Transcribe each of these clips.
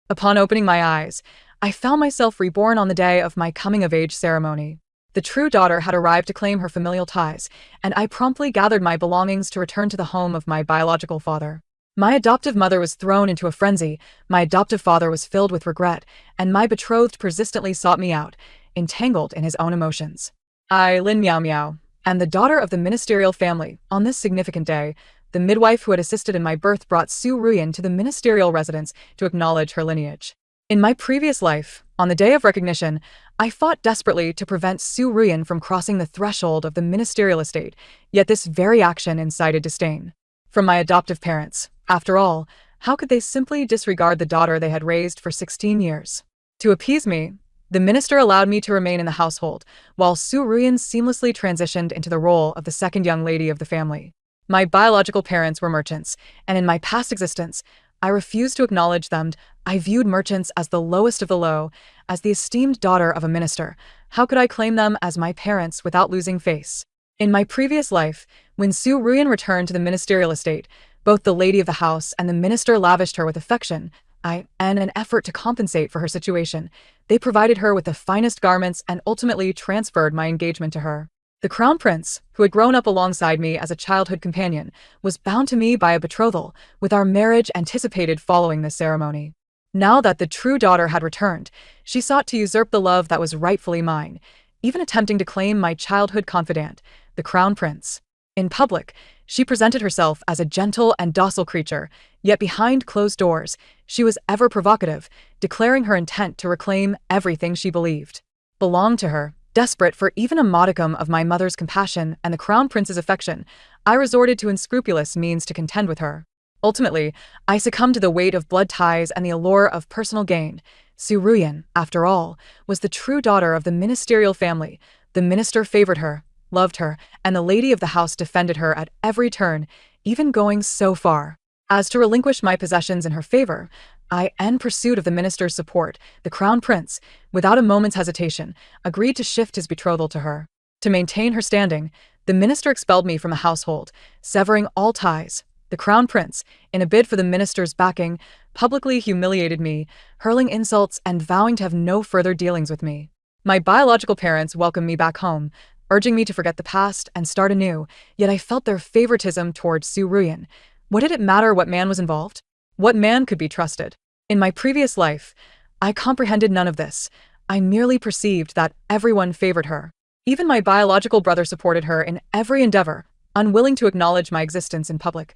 Upon opening my eyes, I found myself reborn on the day of my coming-of-age ceremony. The true daughter had arrived to claim her familial ties, and I promptly gathered my belongings to return to the home of my biological father. My adoptive mother was thrown into a frenzy, my adoptive father was filled with regret, and my betrothed persistently sought me out, entangled in his own emotions. I, Lin Miao Miao, am the daughter of the ministerial family. On this significant day, the midwife who had assisted in my birth brought Su Ruyan to the ministerial residence to acknowledge her lineage. In my previous life, on the day of recognition, I fought desperately to prevent Su Ruyan from crossing the threshold of the ministerial estate, yet this very action incited disdain from my adoptive parents. After all, how could they simply disregard the daughter they had raised for 16 years? To appease me, the minister allowed me to remain in the household, while Su Ruyan seamlessly transitioned into the role of the second young lady of the family. My biological parents were merchants, and in my past existence, I refused to acknowledge them. I viewed merchants as the lowest of the low, as the esteemed daughter of a minister. How could I claim them as my parents without losing face? In my previous life, when Su Ruyan returned to the ministerial estate, both the lady of the house and the minister lavished her with affection. In an effort to compensate for her situation, they provided her with the finest garments and ultimately transferred my engagement to her. The crown prince, who had grown up alongside me as a childhood companion, was bound to me by a betrothal, with our marriage anticipated following this ceremony. Now that the true daughter had returned, she sought to usurp the love that was rightfully mine, even attempting to claim my childhood confidant, the crown prince. In public, she presented herself as a gentle and docile creature, yet behind closed doors, she was ever provocative, declaring her intent to reclaim everything she believed belonged to her. Desperate for even a modicum of my mother's compassion and the crown prince's affection, I resorted to unscrupulous means to contend with her. Ultimately, I succumbed to the weight of blood ties and the allure of personal gain. Su Ruyan, after all, was the true daughter of the ministerial family. The minister favored her, loved her, and the lady of the house defended her at every turn, even going so far as to relinquish my possessions in her favor. In pursuit of the minister's support, the crown prince, without a moment's hesitation, agreed to shift his betrothal to her. To maintain her standing, the minister expelled me from the household, severing all ties. The crown prince, in a bid for the minister's backing, publicly humiliated me, hurling insults and vowing to have no further dealings with me. My biological parents welcomed me back home, urging me to forget the past and start anew, yet I felt their favoritism toward Su Ruyan. What did it matter what man was involved? What man could be trusted? In my previous life, I comprehended none of this. I merely perceived that everyone favored her. Even my biological brother supported her in every endeavor, unwilling to acknowledge my existence in public.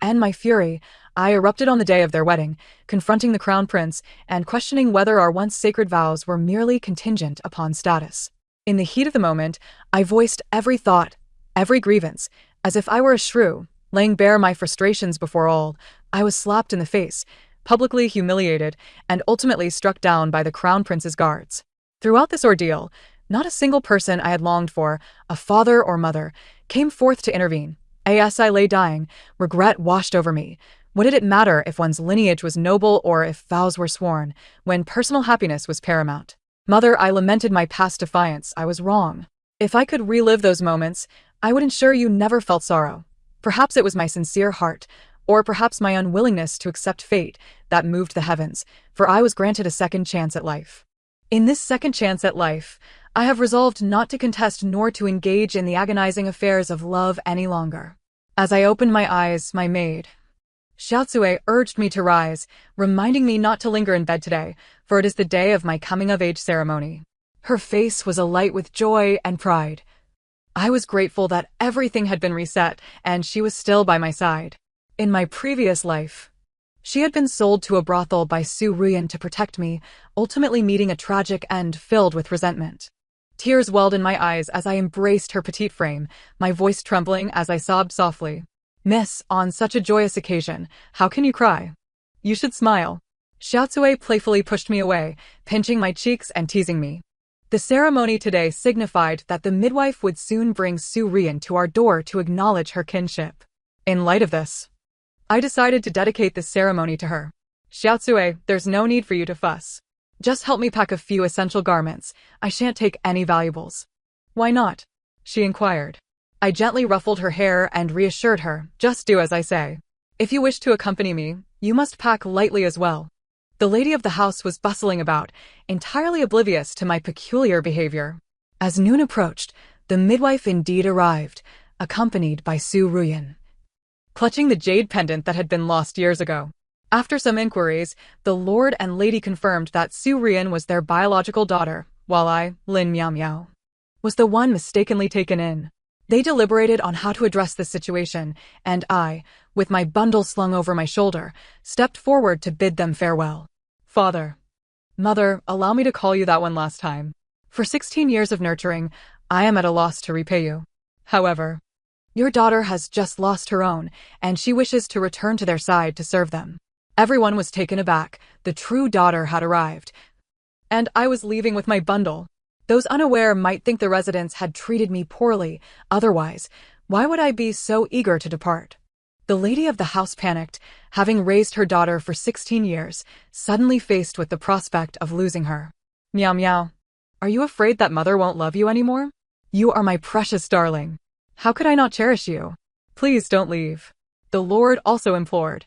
In my fury, I erupted on the day of their wedding, confronting the crown prince and questioning whether our once sacred vows were merely contingent upon status. In the heat of the moment, I voiced every thought, every grievance, as if I were a shrew, laying bare my frustrations before all. I was slapped in the face, publicly humiliated, and ultimately struck down by the crown prince's guards. Throughout this ordeal, not a single person I had longed for, a father or mother, came forth to intervene. As I lay dying, regret washed over me. What did it matter if one's lineage was noble or if vows were sworn, when personal happiness was paramount? Mother, I lamented my past defiance. I was wrong. If I could relive those moments, I would ensure you never felt sorrow. Perhaps it was my sincere heart, or perhaps my unwillingness to accept fate, that moved the heavens, for I was granted a second chance at life. In this second chance at life, I have resolved not to contest nor to engage in the agonizing affairs of love any longer. As I opened my eyes, my maid, Xiaotsue, urged me to rise, reminding me not to linger in bed today, for it is the day of my coming-of-age ceremony. Her face was alight with joy and pride. I was grateful that everything had been reset, and she was still by my side. In my previous life, she had been sold to a brothel by Su Ruyan to protect me, ultimately meeting a tragic end filled with resentment. Tears welled in my eyes as I embraced her petite frame, my voice trembling as I sobbed softly. Miss, on such a joyous occasion, how can you cry? You should smile. Xiaotsue playfully pushed me away, pinching my cheeks and teasing me. The ceremony today signified that the midwife would soon bring Su Ruyan to our door to acknowledge her kinship. In light of this, I decided to dedicate this ceremony to her. Xiaotsue, there's no need for you to fuss. Just help me pack a few essential garments. I shan't take any valuables. Why not? She inquired. I gently ruffled her hair and reassured her, just do as I say. If you wish to accompany me, you must pack lightly as well. The lady of the house was bustling about, entirely oblivious to my peculiar behavior. As noon approached, the midwife indeed arrived, accompanied by Su Ruyan, clutching the jade pendant that had been lost years ago. After some inquiries, the lord and lady confirmed that Su Ruyan was their biological daughter, while I, Lin Miao Miao, was the one mistakenly taken in. They deliberated on how to address this situation, and I, with my bundle slung over my shoulder, stepped forward to bid them farewell. Father, Mother, allow me to call you that one last time. For 16 years of nurturing, I am at a loss to repay you. However, your daughter has just lost her own, and she wishes to return to their side to serve them. Everyone was taken aback. The true daughter had arrived, and I was leaving with my bundle. Those unaware might think the residents had treated me poorly. Otherwise, why would I be so eager to depart? The lady of the house panicked, having raised her daughter for 16 years, suddenly faced with the prospect of losing her. Meow meow. Are you afraid that mother won't love you anymore? You are my precious darling. How could I not cherish you? Please don't leave. The Lord also implored.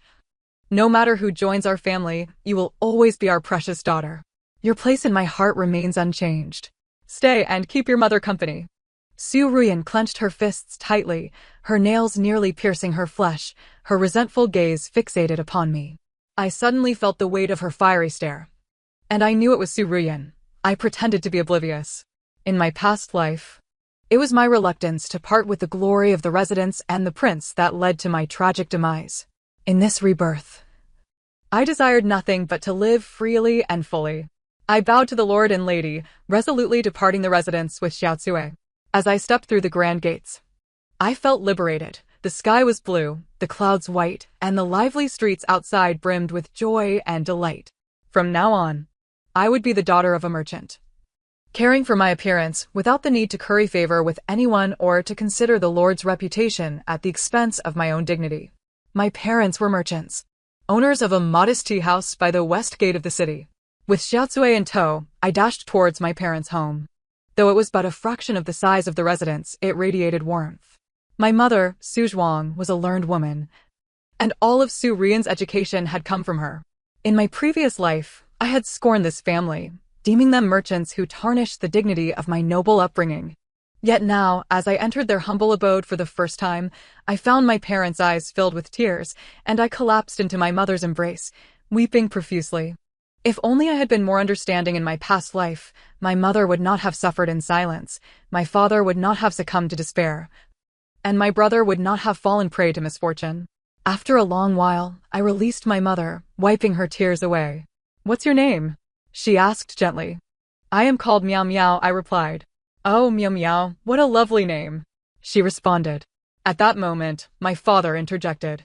No matter who joins our family, you will always be our precious daughter. Your place in my heart remains unchanged. Stay and keep your mother company. Su Ruyan clenched her fists tightly, her nails nearly piercing her flesh, her resentful gaze fixated upon me. I suddenly felt the weight of her fiery stare. And I knew it was Su Ruyan. I pretended to be oblivious. In my past life, it was my reluctance to part with the glory of the residence and the prince that led to my tragic demise. In this rebirth, I desired nothing but to live freely and fully. I bowed to the lord and lady, resolutely departing the residence with Xiaotsue. As I stepped through the grand gates, I felt liberated. The sky was blue, the clouds white, and the lively streets outside brimmed with joy and delight. From now on, I would be the daughter of a merchant, caring for my appearance without the need to curry favor with anyone or to consider the lord's reputation at the expense of my own dignity. My parents were merchants, owners of a modest tea house by the west gate of the city. With Xiaotsue in tow, I dashed towards my parents' home. Though it was but a fraction of the size of the residence, it radiated warmth. My mother, Su Zhuang, was a learned woman, and all of Su Ruyan's education had come from her. In my previous life, I had scorned this family, deeming them merchants who tarnished the dignity of my noble upbringing. Yet now, as I entered their humble abode for the first time, I found my parents' eyes filled with tears, and I collapsed into my mother's embrace, weeping profusely. If only I had been more understanding in my past life, my mother would not have suffered in silence, my father would not have succumbed to despair, and my brother would not have fallen prey to misfortune. After a long while, I released my mother, wiping her tears away. "What's your name?" she asked gently. "I am called Meow Meow," I replied. "Oh, Meow Meow, what a lovely name," she responded. At that moment, my father interjected.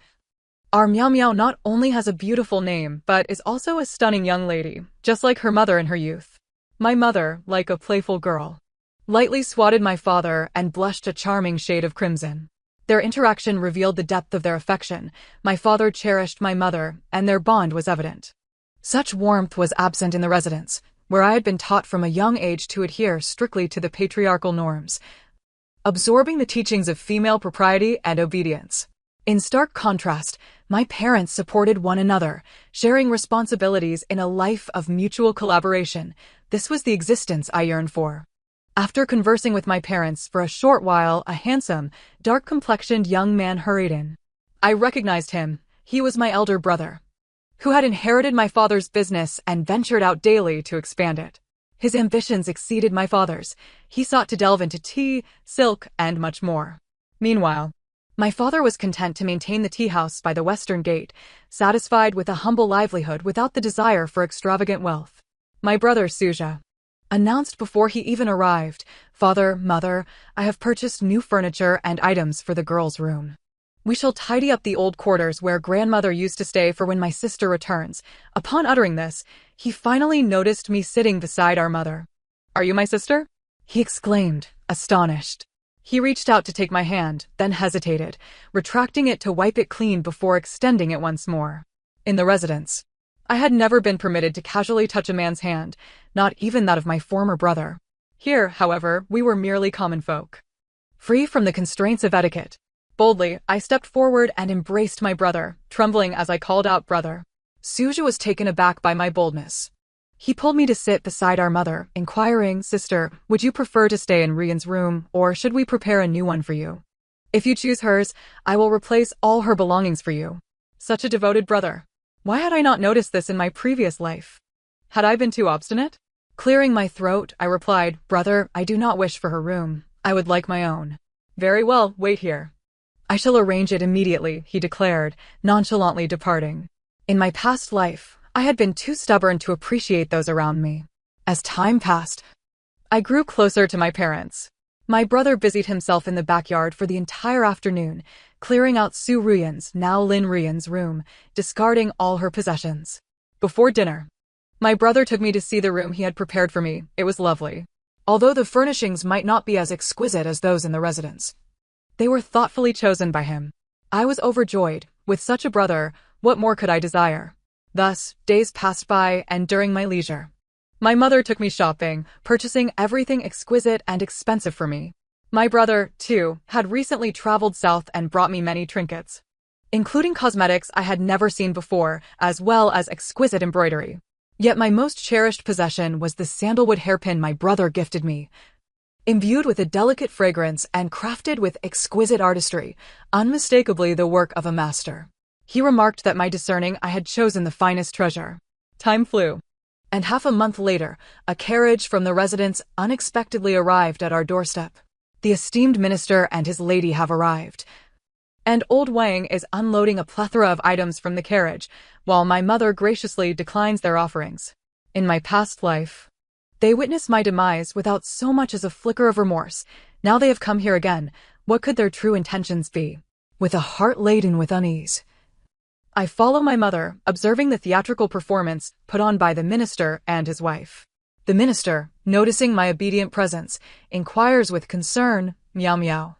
"Our Meow Meow not only has a beautiful name, but is also a stunning young lady, just like her mother in her youth." My mother, like a playful girl, lightly swatted my father and blushed a charming shade of crimson. Their interaction revealed the depth of their affection. My father cherished my mother, and their bond was evident. Such warmth was absent in the residence, where I had been taught from a young age to adhere strictly to the patriarchal norms, absorbing the teachings of female propriety and obedience. In stark contrast, my parents supported one another, sharing responsibilities in a life of mutual collaboration. This was the existence I yearned for. After conversing with my parents for a short while, a handsome, dark-complexioned young man hurried in. I recognized him. He was my elder brother, who had inherited my father's business and ventured out daily to expand it. His ambitions exceeded my father's. He sought to delve into tea, silk, and much more. Meanwhile, my father was content to maintain the tea house by the western gate, satisfied with a humble livelihood without the desire for extravagant wealth. My brother Suja announced before he even arrived, "Father, Mother, I have purchased new furniture and items for the girls' room. We shall tidy up the old quarters where grandmother used to stay for when my sister returns." Upon uttering this, he finally noticed me sitting beside our mother. "Are you my sister?" he exclaimed, astonished. He reached out to take my hand, then hesitated, retracting it to wipe it clean before extending it once more. In the residence, I had never been permitted to casually touch a man's hand, not even that of my former brother. Here, however, we were merely common folk, free from the constraints of etiquette. Boldly, I stepped forward and embraced my brother, trembling as I called out, "Brother." Suju was taken aback by my boldness. He pulled me to sit beside our mother, inquiring, "Sister, would you prefer to stay in Rian's room, or should we prepare a new one for you? If you choose hers, I will replace all her belongings for you." Such a devoted brother. Why had I not noticed this in my previous life? Had I been too obstinate? Clearing my throat, I replied, "Brother, I do not wish for her room. I would like my own." "Very well, wait here. I shall arrange it immediately," he declared, nonchalantly departing. In my past life, I had been too stubborn to appreciate those around me. As time passed, I grew closer to my parents. My brother busied himself in the backyard for the entire afternoon, clearing out Su Ruyan's, now Lin Ruyan's room, discarding all her possessions. Before dinner, my brother took me to see the room he had prepared for me. It was lovely. Although the furnishings might not be as exquisite as those in the residence, they were thoughtfully chosen by him. I was overjoyed. With such a brother, what more could I desire? Thus, days passed by, and during my leisure, my mother took me shopping, purchasing everything exquisite and expensive for me. My brother, too, had recently traveled south and brought me many trinkets, including cosmetics I had never seen before, as well as exquisite embroidery. Yet my most cherished possession was the sandalwood hairpin my brother gifted me. Imbued with a delicate fragrance and crafted with exquisite artistry, unmistakably the work of a master. He remarked that my discerning I had chosen the finest treasure. Time flew, and half a month later, a carriage from the residence unexpectedly arrived at our doorstep. The esteemed minister and his lady have arrived, and old Wang is unloading a plethora of items from the carriage, while my mother graciously declines their offerings. In my past life, they witnessed my demise without so much as a flicker of remorse. Now they have come here again. What could their true intentions be? With a heart laden with unease, I follow my mother, observing the theatrical performance put on by the minister and his wife. The minister, noticing my obedient presence, inquires with concern, "Meow meow.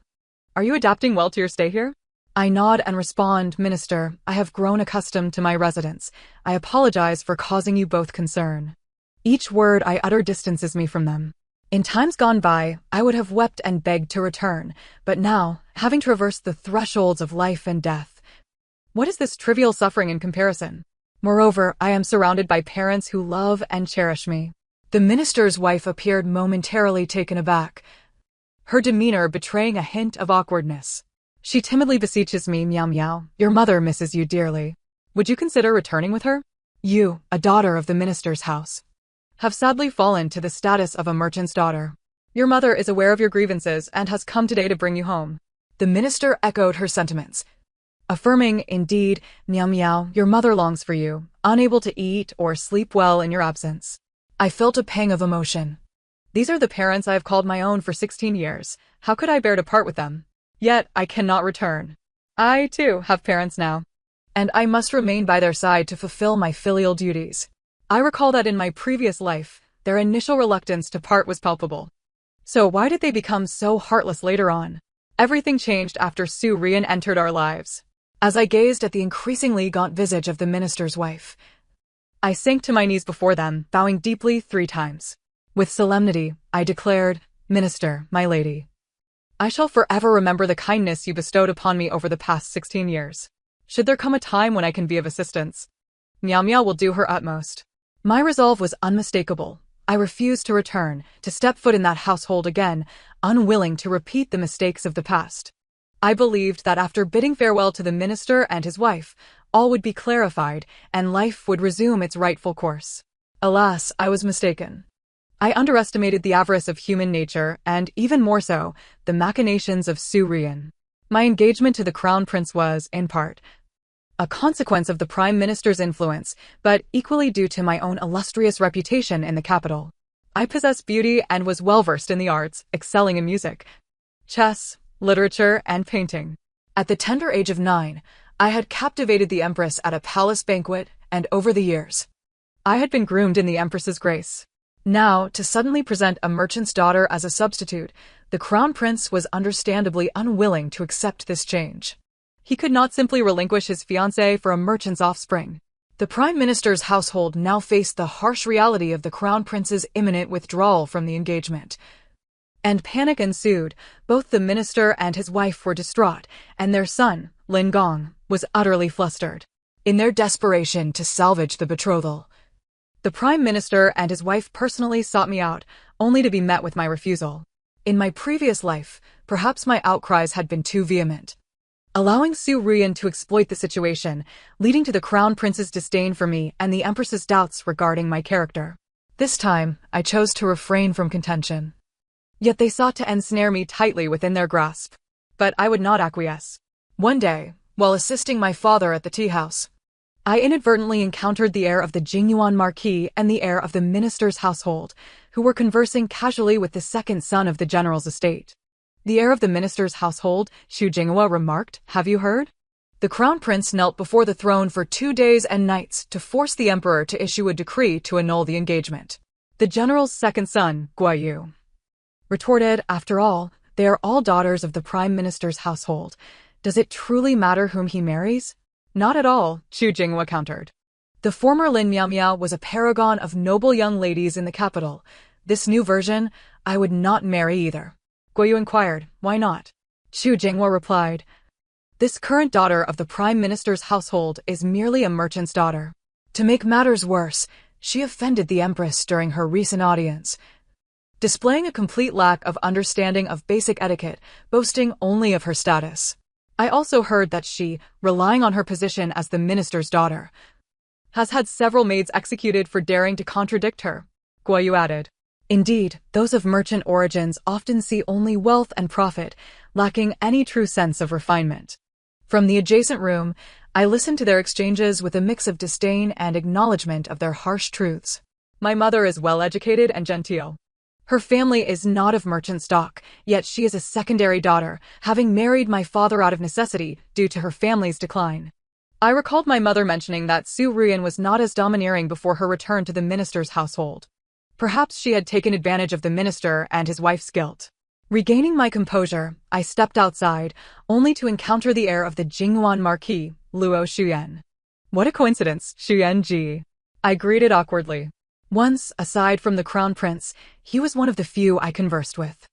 Are you adapting well to your stay here?" I nod and respond, "Minister, I have grown accustomed to my residence. I apologize for causing you both concern." Each word I utter distances me from them. In times gone by, I would have wept and begged to return, but now, having traversed the thresholds of life and death, what is this trivial suffering in comparison? Moreover, I am surrounded by parents who love and cherish me. The minister's wife appeared momentarily taken aback, her demeanor betraying a hint of awkwardness. She timidly beseeches me, "Meow meow, your mother misses you dearly. Would you consider returning with her? You, a daughter of the minister's house, have sadly fallen to the status of a merchant's daughter. Your mother is aware of your grievances and has come today to bring you home." The minister echoed her sentiments, affirming, "Indeed, meow meow, your mother longs for you, unable to eat or sleep well in your absence." I felt a pang of emotion. These are the parents I have called my own for 16 years. How could I bear to part with them? Yet, I cannot return. I, too, have parents now, and I must remain by their side to fulfill my filial duties. I recall that in my previous life, their initial reluctance to part was palpable. So why did they become so heartless later on? Everything changed after Su Rian entered our lives. As I gazed at the increasingly gaunt visage of the minister's wife, I sank to my knees before them, bowing deeply 3 times. With solemnity, I declared, "Minister, my lady, I shall forever remember the kindness you bestowed upon me over the past 16 years. Should there come a time when I can be of assistance, Meow Meow will do her utmost." My resolve was unmistakable. I refused to return, to step foot in that household again, unwilling to repeat the mistakes of the past. I believed that after bidding farewell to the minister and his wife, all would be clarified, and life would resume its rightful course. Alas, I was mistaken. I underestimated the avarice of human nature, and even more so, the machinations of Su Rian. My engagement to the crown prince was, in part, a consequence of the prime minister's influence, but equally due to my own illustrious reputation in the capital. I possessed beauty and was well-versed in the arts, excelling in music, chess, literature, and painting. At the tender age of 9, I had captivated the empress at a palace banquet, and over the years, I had been groomed in the empress's grace. Now, to suddenly present a merchant's daughter as a substitute, the crown prince was understandably unwilling to accept this change. He could not simply relinquish his fiancée for a merchant's offspring. The prime minister's household now faced the harsh reality of the crown prince's imminent withdrawal from the engagement. And panic ensued. Both the minister and his wife were distraught, and their son, Lin Gong, was utterly flustered. In their desperation to salvage the betrothal, the Prime Minister and his wife personally sought me out, only to be met with my refusal. In my previous life, perhaps my outcries had been too vehement, allowing Su Ruyan to exploit the situation, leading to the Crown Prince's disdain for me and the Empress's doubts regarding my character. This time, I chose to refrain from contention. Yet they sought to ensnare me tightly within their grasp. But I would not acquiesce. One day, while assisting my father at the tea-house, I inadvertently encountered the heir of the Jingyuan Marquis and the heir of the minister's household, who were conversing casually with the second son of the general's estate. The heir of the minister's household, Xu Jinghua, remarked, "Have you heard? The crown prince knelt before the throne for 2 days and nights to force the emperor to issue a decree to annul the engagement." The general's second son, Guayu, retorted, "After all, they are all daughters of the prime minister's household. Does it truly matter whom he marries?" "Not at all," Xu Jinghua countered. "The former Lin Miao was a paragon of noble young ladies in the capital. This new version, I would not marry either." Guayu inquired, "Why not?" Xu Jinghua replied, "This current daughter of the prime minister's household is merely a merchant's daughter. To make matters worse, she offended the empress during her recent audience, displaying a complete lack of understanding of basic etiquette, boasting only of her status. I also heard that she, relying on her position as the minister's daughter, has had several maids executed for daring to contradict her." Guayu added, "Indeed, those of merchant origins often see only wealth and profit, lacking any true sense of refinement." From the adjacent room, I listened to their exchanges with a mix of disdain and acknowledgement of their harsh truths. "My mother is well-educated and genteel. Her family is not of merchant stock, yet she is a secondary daughter, having married my father out of necessity due to her family's decline." I recalled my mother mentioning that Su Ruyan was not as domineering before her return to the minister's household. Perhaps she had taken advantage of the minister and his wife's guilt. Regaining my composure, I stepped outside, only to encounter the heir of the Jingyuan Marquis, Luo Shuyan. "What a coincidence, Shuyan Ji," I greeted awkwardly. Once, aside from the crown prince, he was one of the few I conversed with.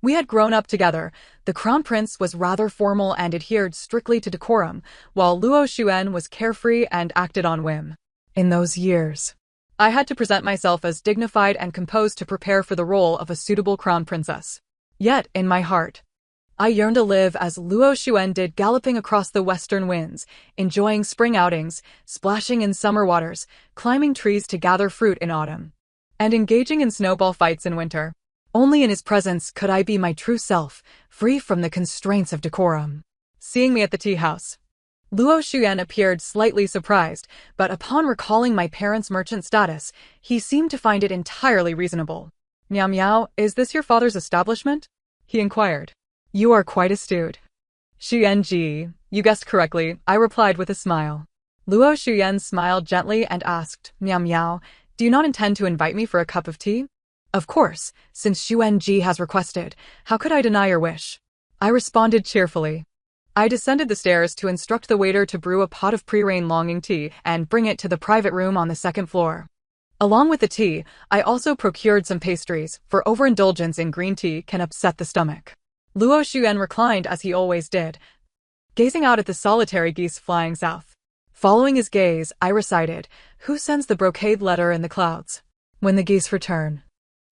We had grown up together. The crown prince was rather formal and adhered strictly to decorum, while Luo Shuyan was carefree and acted on whim. In those years, I had to present myself as dignified and composed to prepare for the role of a suitable crown princess. Yet, in my heart, I yearned to live as Luo Shuyan did, galloping across the western winds, enjoying spring outings, splashing in summer waters, climbing trees to gather fruit in autumn, and engaging in snowball fights in winter. Only in his presence could I be my true self, free from the constraints of decorum. Seeing me at the tea-house, Luo Shuyan appeared slightly surprised, but upon recalling my parents' merchant status, he seemed to find it entirely reasonable. "Miao Miao, is this your father's establishment?" he inquired. "You are quite astute." "Shuyan Ji, you guessed correctly," I replied with a smile. Luo Shuyan smiled gently and asked, "Miao Miao, do you not intend to invite me for a cup of tea?" "Of course, since Shuyan Ji has requested, how could I deny your wish?" I responded cheerfully. I descended the stairs to instruct the waiter to brew a pot of pre-rain longing tea and bring it to the private room on the second floor. Along with the tea, I also procured some pastries, for overindulgence in green tea can upset the stomach. Luo Shuyan reclined as he always did, gazing out at the solitary geese flying south. Following his gaze, I recited, "Who sends the brocade letter in the clouds? When the geese return,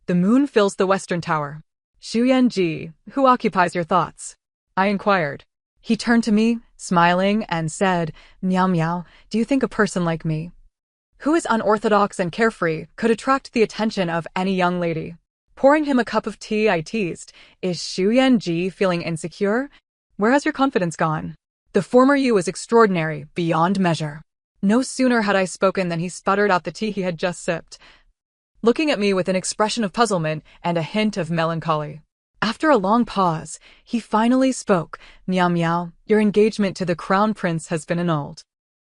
the moon fills the western tower." "Shuyan Ji, who occupies your thoughts?" I inquired. He turned to me, smiling, and said, "Miao Miao, do you think a person like me, who is unorthodox and carefree, could attract the attention of any young lady?" Pouring him a cup of tea, I teased, "Is Shuyan Ji feeling insecure? Where has your confidence gone? The former you was extraordinary, beyond measure." No sooner had I spoken than he sputtered out the tea he had just sipped, looking at me with an expression of puzzlement and a hint of melancholy. After a long pause, he finally spoke, "Miao Miao, your engagement to the crown prince has been annulled.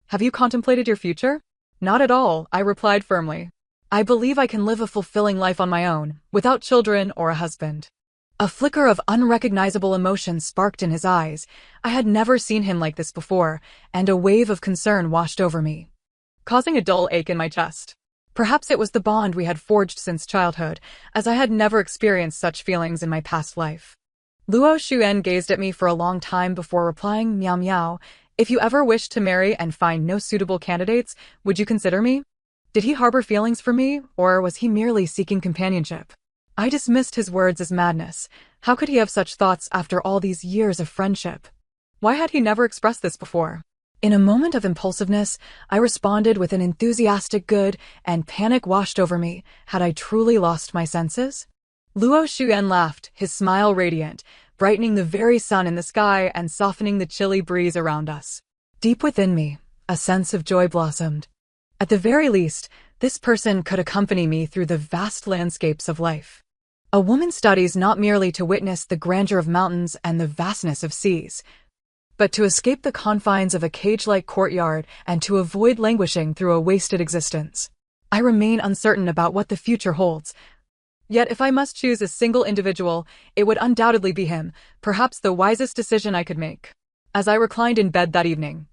Have you contemplated your future?" "Not at all," I replied firmly. "I believe I can live a fulfilling life on my own, without children or a husband." A flicker of unrecognizable emotion sparked in his eyes. I had never seen him like this before, and a wave of concern washed over me, causing a dull ache in my chest. Perhaps it was the bond we had forged since childhood, as I had never experienced such feelings in my past life. Luo Shuyan gazed at me for a long time before replying, "Miao Miao, If you ever wish to marry and find no suitable candidates, would you consider me? Did he harbor feelings for me, or was he merely seeking companionship? I dismissed his words as madness. How could he have such thoughts after all these years of friendship? Why had he never expressed this before? In a moment of impulsiveness, I responded with an enthusiastic good, and panic washed over me. Had I truly lost my senses? Luo Xuan laughed, his smile radiant, brightening the very sun in the sky and softening the chilly breeze around us. Deep within me, a sense of joy blossomed. At the very least, this person could accompany me through the vast landscapes of life. A woman studies not merely to witness the grandeur of mountains and the vastness of seas, but to escape the confines of a cage-like courtyard and to avoid languishing through a wasted existence. I remain uncertain about what the future holds. Yet if I must choose a single individual, it would undoubtedly be him, perhaps the wisest decision I could make. As I reclined in bed that evening,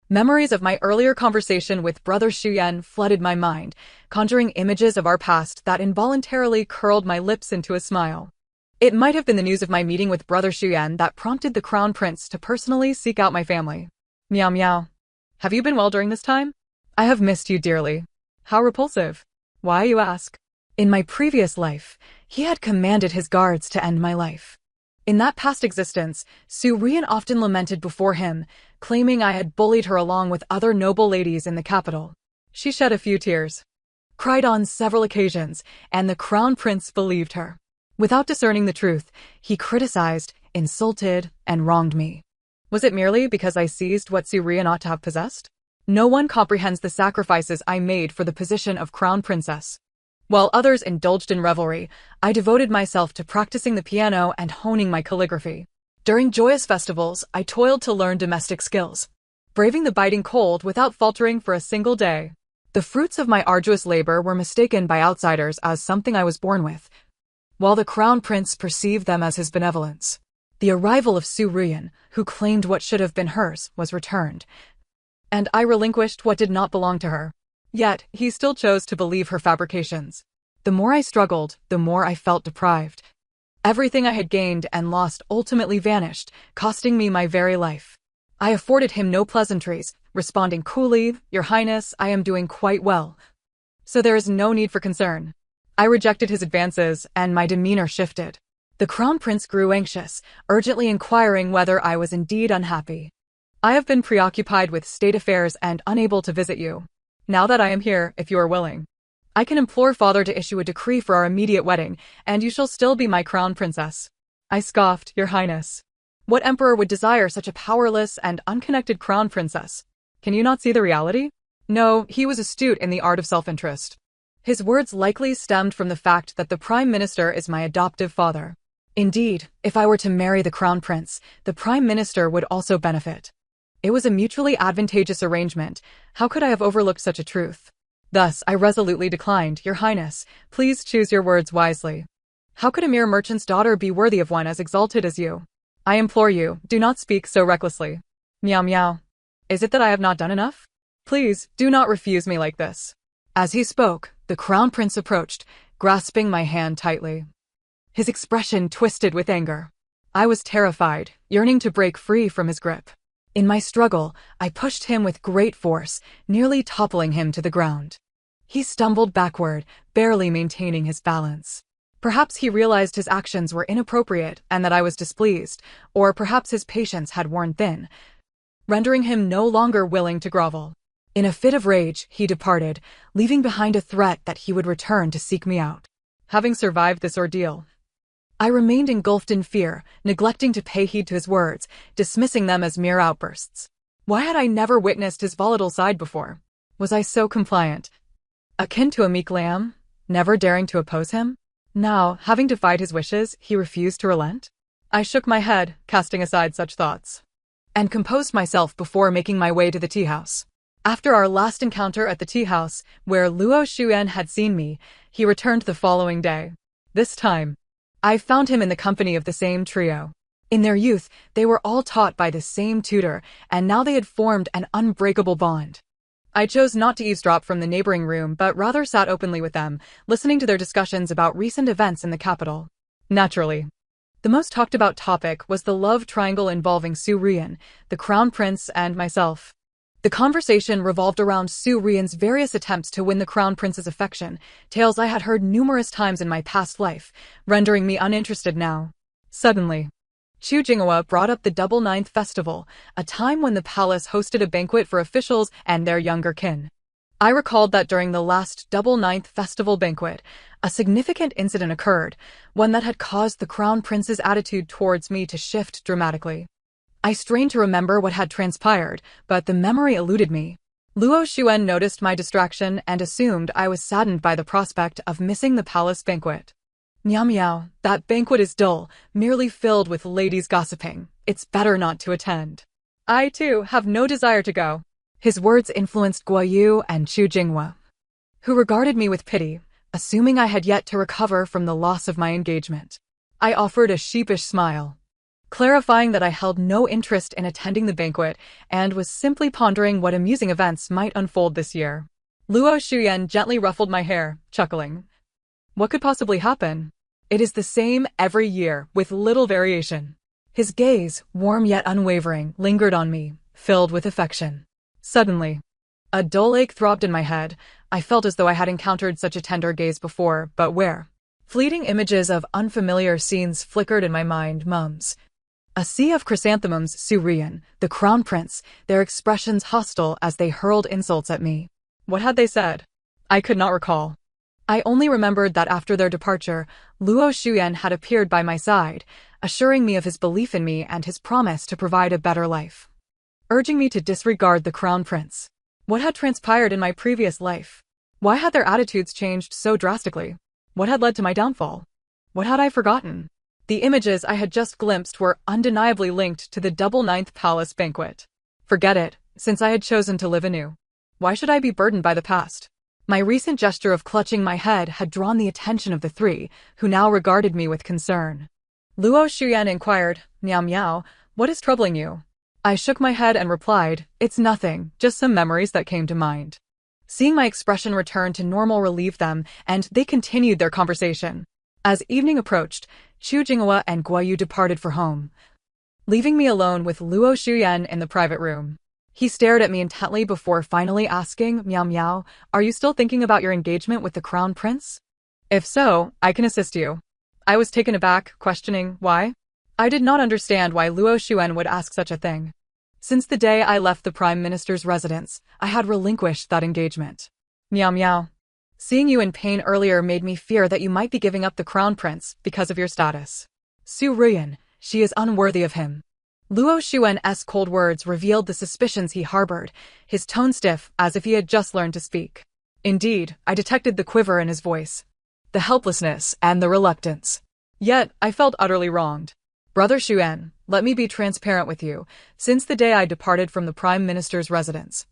memories of my earlier conversation with Brother Xuyen flooded my mind, conjuring images of our past that involuntarily curled my lips into a smile. It might have been the news of my meeting with Brother Xuyen that prompted the Crown Prince to personally seek out my family. Meow meow. Have you been well during this time? I have missed you dearly. How repulsive. Why, you ask? In my previous life, he had commanded his guards to end my life. In that past existence, Su Rian often lamented before him, claiming I had bullied her along with other noble ladies in the capital. She shed a few tears, cried on several occasions, and the Crown Prince believed her. Without discerning the truth, he criticized, insulted, and wronged me. Was it merely because I seized what Su Rian ought to have possessed? No one comprehends the sacrifices I made for the position of Crown Princess. While others indulged in revelry, I devoted myself to practicing the piano and honing my calligraphy. During joyous festivals, I toiled to learn domestic skills, braving the biting cold without faltering for a single day. The fruits of my arduous labor were mistaken by outsiders as something I was born with, while the Crown Prince perceived them as his benevolence. The arrival of Su Rian, who claimed what should have been hers, was returned, and I relinquished what did not belong to her. Yet, he still chose to believe her fabrications. The more I struggled, the more I felt deprived. Everything I had gained and lost ultimately vanished, costing me my very life. I afforded him no pleasantries, responding coolly, "Your Highness, I am doing quite well, so there is no need for concern." I rejected his advances, and my demeanor shifted. The Crown Prince grew anxious, urgently inquiring whether I was indeed unhappy. "I have been preoccupied with state affairs and unable to visit you. Now that I am here, if you are willing, I can implore Father to issue a decree for our immediate wedding, and you shall still be my Crown Princess." I scoffed, "Your Highness. What emperor would desire such a powerless and unconnected Crown Princess? Can you not see the reality?" No, he was astute in the art of self-interest. His words likely stemmed from the fact that the Prime Minister is my adoptive father. Indeed, if I were to marry the Crown Prince, the Prime Minister would also benefit. It was a mutually advantageous arrangement. How could I have overlooked such a truth? Thus, I resolutely declined, "Your Highness, please choose your words wisely. How could a mere merchant's daughter be worthy of one as exalted as you? I implore you, do not speak so recklessly." Meow meow. Is it that I have not done enough? Please, do not refuse me like this. As he spoke, the Crown Prince approached, grasping my hand tightly. His expression twisted with anger. I was terrified, yearning to break free from his grip. In my struggle, I pushed him with great force, nearly toppling him to the ground. He stumbled backward, barely maintaining his balance. Perhaps he realized his actions were inappropriate and that I was displeased, or perhaps his patience had worn thin, rendering him no longer willing to grovel. In a fit of rage, he departed, leaving behind a threat that he would return to seek me out. Having survived this ordeal, I remained engulfed in fear, neglecting to pay heed to his words, dismissing them as mere outbursts. Why had I never witnessed his volatile side before? Was I so compliant, akin to a meek lamb, never daring to oppose him? Now, having defied his wishes, he refused to relent? I shook my head, casting aside such thoughts, and composed myself before making my way to the tea-house. After our last encounter at the tea-house, where Luo Xuan had seen me, he returned the following day. This time, I found him in the company of the same trio. In their youth, they were all taught by the same tutor, and now they had formed an unbreakable bond. I chose not to eavesdrop from the neighboring room, but rather sat openly with them, listening to their discussions about recent events in the capital. Naturally, The most talked about topic was the love triangle involving Su Rian, the crown prince, and myself. The conversation revolved around Su Rian's various attempts to win the crown prince's affection, tales I had heard numerous times in my past life, rendering me uninterested now. Suddenly, Chu Jinghua brought up the Double Ninth Festival, a time when the palace hosted a banquet for officials and their younger kin. I recalled that during the last Double Ninth Festival banquet, a significant incident occurred, one that had caused the crown prince's attitude towards me to shift dramatically. I strained to remember what had transpired, but the memory eluded me. Luo Xuan noticed my distraction and assumed I was saddened by the prospect of missing the palace banquet. Meow meow, that banquet is dull, merely filled with ladies gossiping. It's better not to attend. I, too, have no desire to go. His words influenced Guo Yu and Chu Jinghua, who regarded me with pity, assuming I had yet to recover from the loss of my engagement. I offered a sheepish smile, clarifying that I held no interest in attending the banquet and was simply pondering what amusing events might unfold this year. Luo Xuyan gently ruffled my hair, chuckling. What could possibly happen? It is the same every year, with little variation. His gaze, warm yet unwavering, lingered on me, filled with affection. Suddenly, a dull ache throbbed in my head. I felt as though I had encountered such a tender gaze before, but where? Fleeting images of unfamiliar scenes flickered in my mind. Mums. A sea of chrysanthemums. Su Rian, the crown prince, their expressions hostile as they hurled insults at me. What had they said? I could not recall. I only remembered that after their departure, Luo Xuyan had appeared by my side, assuring me of his belief in me and his promise to provide a better life, urging me to disregard the crown prince. What had transpired in my previous life? Why had their attitudes changed so drastically? What had led to my downfall? What had I forgotten? The images I had just glimpsed were undeniably linked to the Double Ninth Palace banquet. Forget it, since I had chosen to live anew. Why should I be burdened by the past? My recent gesture of clutching my head had drawn the attention of the three, who now regarded me with concern. Luo Xuyan inquired, Meow meow, what is troubling you? I shook my head and replied, it's nothing, just some memories that came to mind. Seeing my expression return to normal relieved them, and they continued their conversation. As evening approached, Chu Jinghua and Guo Yu departed for home, leaving me alone with Luo Xuyan in the private room. He stared at me intently before finally asking, Meow meow, are you still thinking about your engagement with the crown prince? If so, I can assist you. I was taken aback, questioning why. I did not understand why Luo Xuan would ask such a thing. Since the day I left the prime minister's residence, I had relinquished that engagement. Meow meow. Seeing you in pain earlier made me fear that you might be giving up the crown prince because of your status. Su Rian, she is unworthy of him. Luo Xuan's cold words revealed the suspicions he harbored, his tone stiff as if he had just learned to speak. Indeed, I detected the quiver in his voice, the helplessness and the reluctance. Yet, I felt utterly wronged. Brother Xuan, let me be transparent with you. Since the day I departed from the prime minister's residence,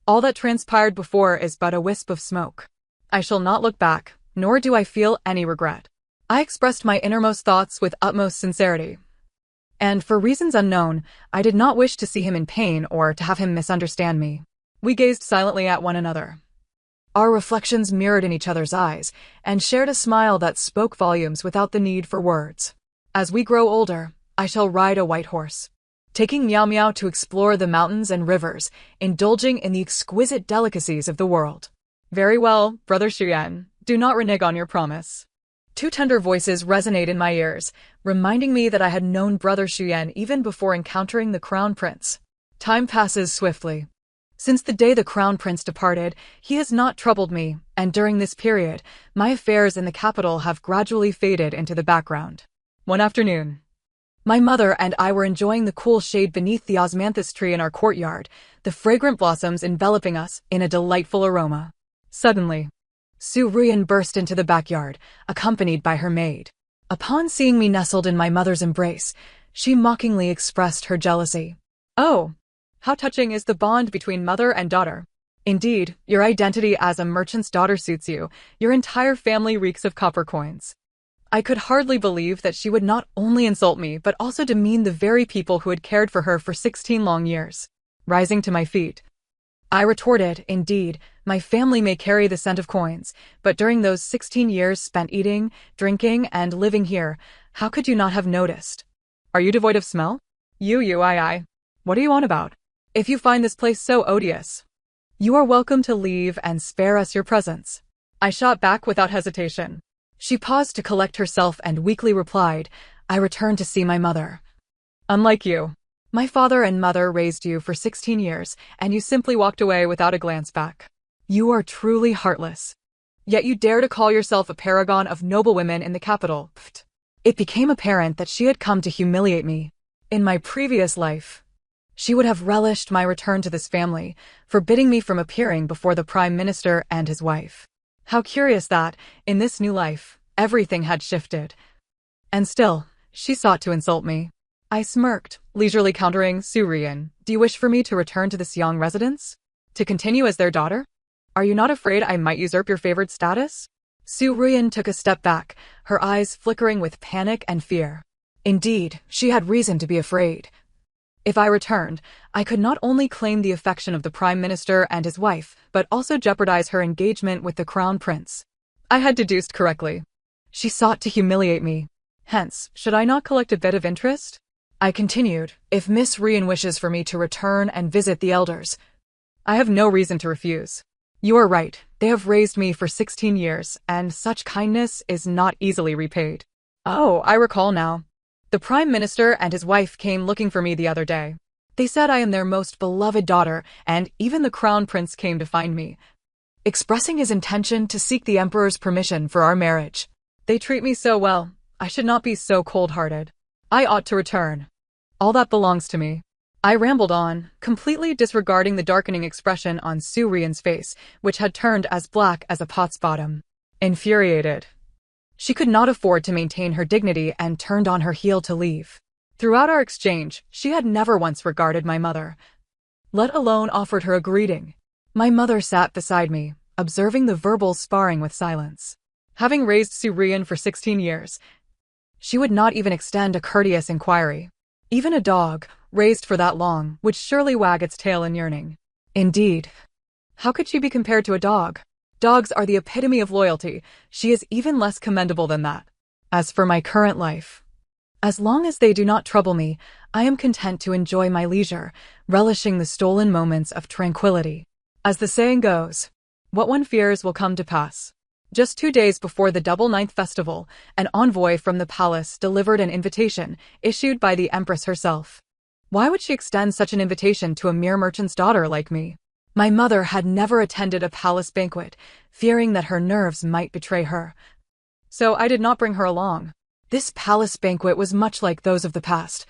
all that transpired before is but a wisp of smoke. I shall not look back, nor do I feel any regret. I expressed my innermost thoughts with utmost sincerity. And for reasons unknown, I did not wish to see him in pain or to have him misunderstand me. We gazed silently at one another. Our reflections mirrored in each other's eyes and shared a smile that spoke volumes without the need for words. As we grow older, I shall ride a white horse, taking Meow Meow to explore the mountains and rivers, indulging in the exquisite delicacies of the world. Very well, Brother Xuan, do not renege on your promise. Two tender voices resonate in my ears, reminding me that I had known Brother Xuan even before encountering the Crown Prince. Time passes swiftly. Since the day the Crown Prince departed, he has not troubled me, and during this period, my affairs in the capital have gradually faded into the background. One afternoon, my mother and I were enjoying the cool shade beneath the osmanthus tree in our courtyard, the fragrant blossoms enveloping us in a delightful aroma. Suddenly, Su Rian burst into the backyard, accompanied by her maid. Upon seeing me nestled in my mother's embrace, she mockingly expressed her jealousy. Oh, how touching is the bond between mother and daughter. Indeed, your identity as a merchant's daughter suits you. Your entire family reeks of copper coins. I could hardly believe that she would not only insult me but also demean the very people who had cared for her for 16 long years. Rising to my feet, I retorted, indeed, My family may carry the scent of coins, but during those 16 years spent eating, drinking, and living here, how could you not have noticed? Are you devoid of smell? I. What are you on about? If you find this place so odious, you are welcome to leave and spare us your presence. I shot back without hesitation. She paused to collect herself and weakly replied, I returned to see my mother. Unlike you. My father and mother raised you for 16 years, and you simply walked away without a glance back. You are truly heartless. Yet you dare to call yourself a paragon of noble women in the capital. Pfft. It became apparent that she had come to humiliate me. In my previous life, she would have relished my return to this family, forbidding me from appearing before the Prime Minister and his wife. How curious that, in this new life, everything had shifted. And still, she sought to insult me. I smirked, leisurely countering, Surian, do you wish for me to return to the Siang residence? To continue as their daughter? Are you not afraid I might usurp your favored status? Surian took a step back, her eyes flickering with panic and fear. Indeed, she had reason to be afraid. If I returned, I could not only claim the affection of the Prime Minister and his wife, but also jeopardize her engagement with the Crown Prince. I had deduced correctly. She sought to humiliate me. Hence, should I not collect a bit of interest? I continued, if Miss Rian wishes for me to return and visit the elders, I have no reason to refuse. You are right, they have raised me for 16 years, and such kindness is not easily repaid. Oh, I recall now. The Prime Minister and his wife came looking for me the other day. They said I am their most beloved daughter, and even the Crown Prince came to find me, expressing his intention to seek the Emperor's permission for our marriage. They treat me so well, I should not be so cold-hearted. I ought to return. All that belongs to me. I rambled on, completely disregarding the darkening expression on Surian's face, which had turned as black as a pot's bottom. Infuriated, she could not afford to maintain her dignity and turned on her heel to leave. Throughout our exchange, she had never once regarded my mother, let alone offered her a greeting. My mother sat beside me, observing the verbal sparring with silence. Having raised Surian for 16 years, she would not even extend a courteous inquiry. Even a dog, raised for that long, would surely wag its tail in yearning. Indeed, how could she be compared to a dog? Dogs are the epitome of loyalty. She is even less commendable than that. As for my current life, as long as they do not trouble me, I am content to enjoy my leisure, relishing the stolen moments of tranquility. As the saying goes, what one fears will come to pass. Just 2 days before the Double Ninth Festival, an envoy from the palace delivered an invitation issued by the Empress herself. Why would she extend such an invitation to a mere merchant's daughter like me? My mother had never attended a palace banquet, fearing that her nerves might betray her. So I did not bring her along. This palace banquet was much like those of the past,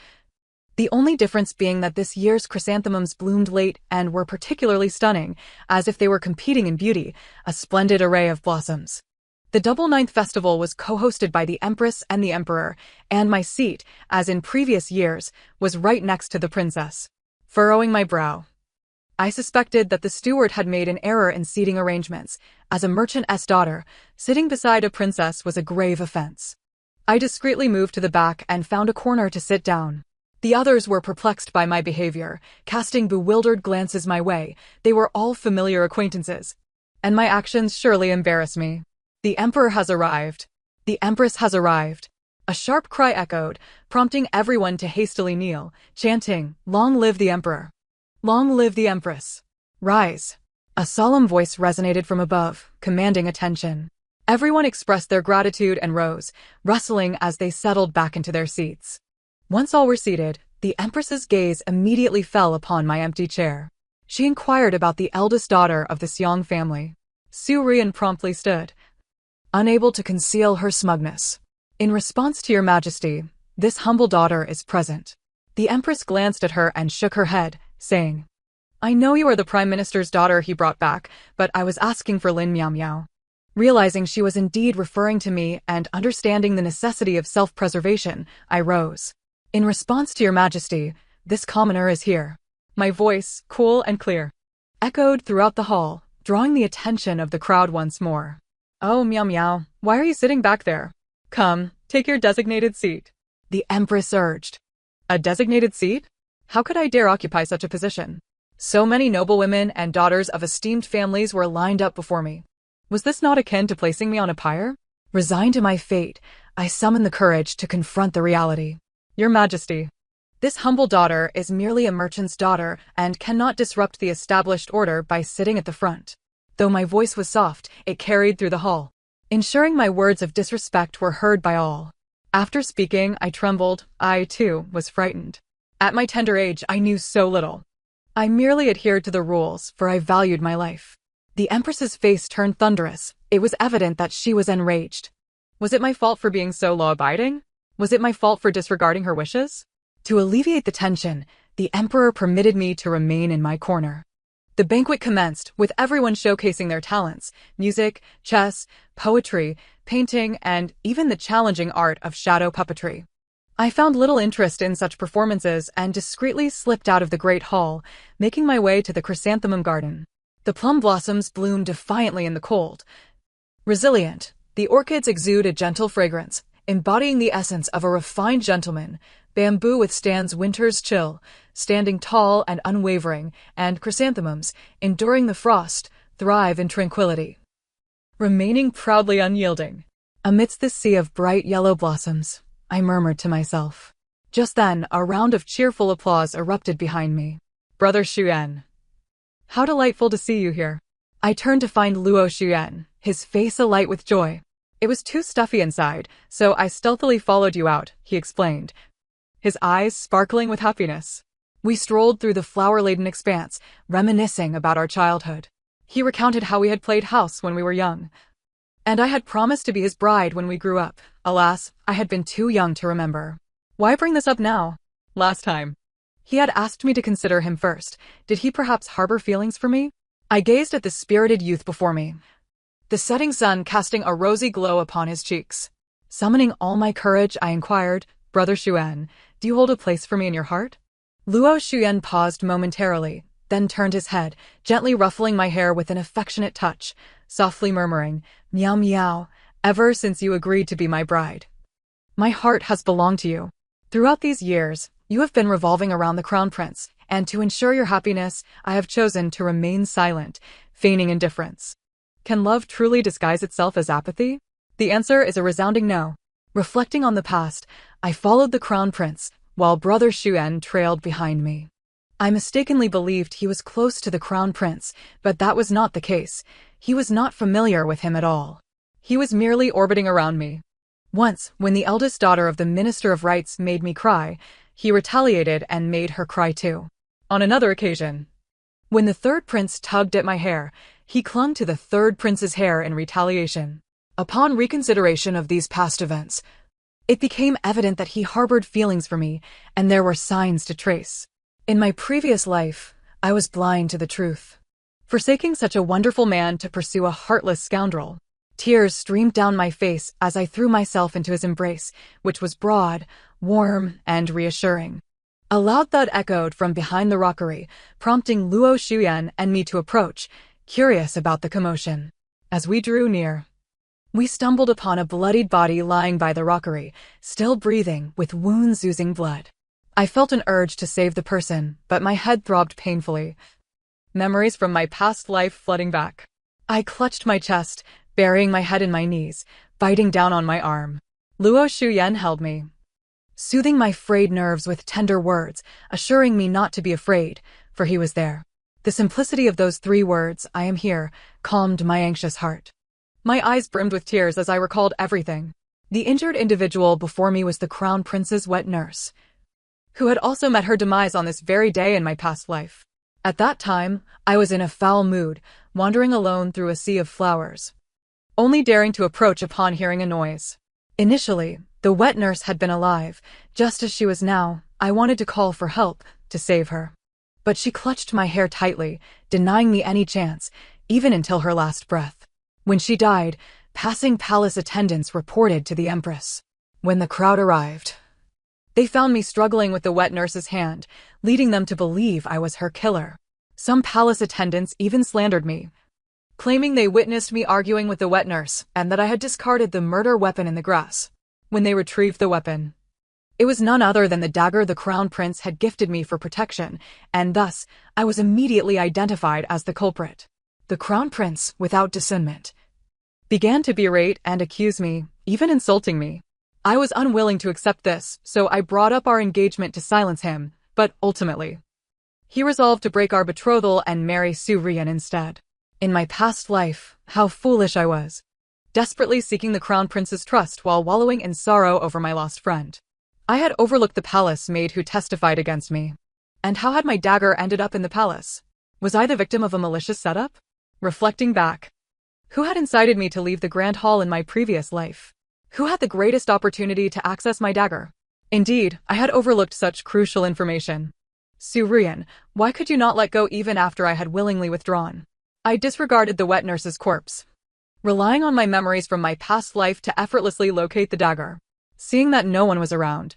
the only difference being that this year's chrysanthemums bloomed late and were particularly stunning, as if they were competing in beauty, a splendid array of blossoms. The Double Ninth Festival was co-hosted by the Empress and the Emperor, and my seat, as in previous years, was right next to the princess. Furrowing my brow, I suspected that the steward had made an error in seating arrangements. As a merchant's daughter, sitting beside a princess was a grave offense. I discreetly moved to the back and found a corner to sit down. The others were perplexed by my behavior, casting bewildered glances my way. They were all familiar acquaintances, and my actions surely embarrass me. The Emperor has arrived. The Empress has arrived. A sharp cry echoed, prompting everyone to hastily kneel, chanting, "Long live the Emperor! Long live the Empress! Rise!" A solemn voice resonated from above, commanding attention. Everyone expressed their gratitude and rose, rustling as they settled back into their seats. Once all were seated, the Empress's gaze immediately fell upon my empty chair. She inquired about the eldest daughter of the Siang family. Surian promptly stood, unable to conceal her smugness. "In response to your majesty, this humble daughter is present." The Empress glanced at her and shook her head, saying, "I know you are the Prime Minister's daughter he brought back, but I was asking for Lin Miao Miao." Realizing she was indeed referring to me and understanding the necessity of self-preservation, I rose. "In response to your majesty, this commoner is here." My voice, cool and clear, echoed throughout the hall, drawing the attention of the crowd once more. "Oh, Miao Miao, why are you sitting back there? Come, take your designated seat," the Empress urged. A designated seat? How could I dare occupy such a position? So many noblewomen and daughters of esteemed families were lined up before me. Was this not akin to placing me on a pyre? Resigned to my fate, I summoned the courage to confront the reality. Your Majesty, this humble daughter is merely a merchant's daughter and cannot disrupt the established order by sitting at the front. Though my voice was soft, it carried through the hall, ensuring my words of disrespect were heard by all. After speaking, I trembled. I, too, was frightened. At my tender age, I knew so little. I merely adhered to the rules, for I valued my life. The Empress's face turned thunderous. It was evident that she was enraged. Was it my fault for being so law-abiding? Was it my fault for disregarding her wishes? To alleviate the tension, the Emperor permitted me to remain in my corner. The banquet commenced, with everyone showcasing their talents: music, chess, poetry, painting, and even the challenging art of shadow puppetry. I found little interest in such performances and discreetly slipped out of the great hall, making my way to the chrysanthemum garden. The plum blossoms bloomed defiantly in the cold. Resilient, the orchids exude a gentle fragrance, embodying the essence of a refined gentleman. Bamboo withstands winter's chill, standing tall and unwavering, and chrysanthemums, enduring the frost, thrive in tranquility, remaining proudly unyielding. Amidst this sea of bright yellow blossoms, I murmured to myself. Just then, a round of cheerful applause erupted behind me. Brother Xuan, how delightful to see you here. I turned to find Luo Xuan, his face alight with joy. It was too stuffy inside, so I stealthily followed you out, he explained, his eyes sparkling with happiness. We strolled through the flower-laden expanse, reminiscing about our childhood. He recounted how we had played house when we were young, and I had promised to be his bride when we grew up. Alas, I had been too young to remember. Why bring this up now? Last time, he had asked me to consider him first. Did he perhaps harbor feelings for me? I gazed at the spirited youth before me, the setting sun casting a rosy glow upon his cheeks. Summoning all my courage, I inquired, Brother Xuan, do you hold a place for me in your heart? Luo Xuan paused momentarily, then turned his head, gently ruffling my hair with an affectionate touch, softly murmuring, meow meow, ever since you agreed to be my bride, my heart has belonged to you. Throughout these years, you have been revolving around the crown prince, and to ensure your happiness, I have chosen to remain silent, feigning indifference. Can love truly disguise itself as apathy? The answer is a resounding no. Reflecting on the past, I followed the crown prince, while Brother Xuan trailed behind me. I mistakenly believed he was close to the crown prince, but that was not the case. He was not familiar with him at all. He was merely orbiting around me. Once, when the eldest daughter of the Minister of Rights made me cry, he retaliated and made her cry too. On another occasion, when the third prince tugged at my hair, he clung to the third prince's hair in retaliation. Upon reconsideration of these past events, it became evident that he harbored feelings for me, and there were signs to trace. In my previous life, I was blind to the truth, forsaking such a wonderful man to pursue a heartless scoundrel. Tears streamed down my face as I threw myself into his embrace, which was broad, warm, and reassuring. A loud thud echoed from behind the rockery, prompting Luo Xuan and me to approach, curious about the commotion. As we drew near, we stumbled upon a bloodied body lying by the rockery, still breathing, with wounds oozing blood. I felt an urge to save the person, but my head throbbed painfully, memories from my past life flooding back. I clutched my chest, burying my head in my knees, biting down on my arm. Luo Xuan held me, soothing my frayed nerves with tender words, assuring me not to be afraid, for he was there. The simplicity of those 3 words, I am here, calmed my anxious heart. My eyes brimmed with tears as I recalled everything. The injured individual before me was the crown prince's wet nurse, who had also met her demise on this very day in my past life. At that time, I was in a foul mood, wandering alone through a sea of flowers, only daring to approach upon hearing a noise. Initially, the wet nurse had been alive, just as she was now. I wanted to call for help, to save her. But she clutched my hair tightly, denying me any chance, even until her last breath. When she died, passing palace attendants reported to the Empress. When the crowd arrived, they found me struggling with the wet nurse's hand, leading them to believe I was her killer. Some palace attendants even slandered me, claiming they witnessed me arguing with the wet nurse and that I had discarded the murder weapon in the grass. When they retrieved the weapon, It was none other than the dagger the Crown Prince had gifted me for protection, and thus I was immediately identified as the culprit. The Crown Prince, without discernment, began to berate and accuse me, even insulting me. I was unwilling to accept this, so I brought up our engagement to silence him, but ultimately, he resolved to break our betrothal and marry Su Rian instead. In my past life, how foolish I was, desperately seeking the Crown Prince's trust while wallowing in sorrow over my lost friend. I had overlooked the palace maid who testified against me. And how had my dagger ended up in the palace? Was I the victim of a malicious setup? Reflecting back, who had incited me to leave the Grand Hall in my previous life? Who had the greatest opportunity to access my dagger? Indeed, I had overlooked such crucial information. Su Rian, why could you not let go even after I had willingly withdrawn? I disregarded the wet nurse's corpse, relying on my memories from my past life to effortlessly locate the dagger. Seeing that no one was around,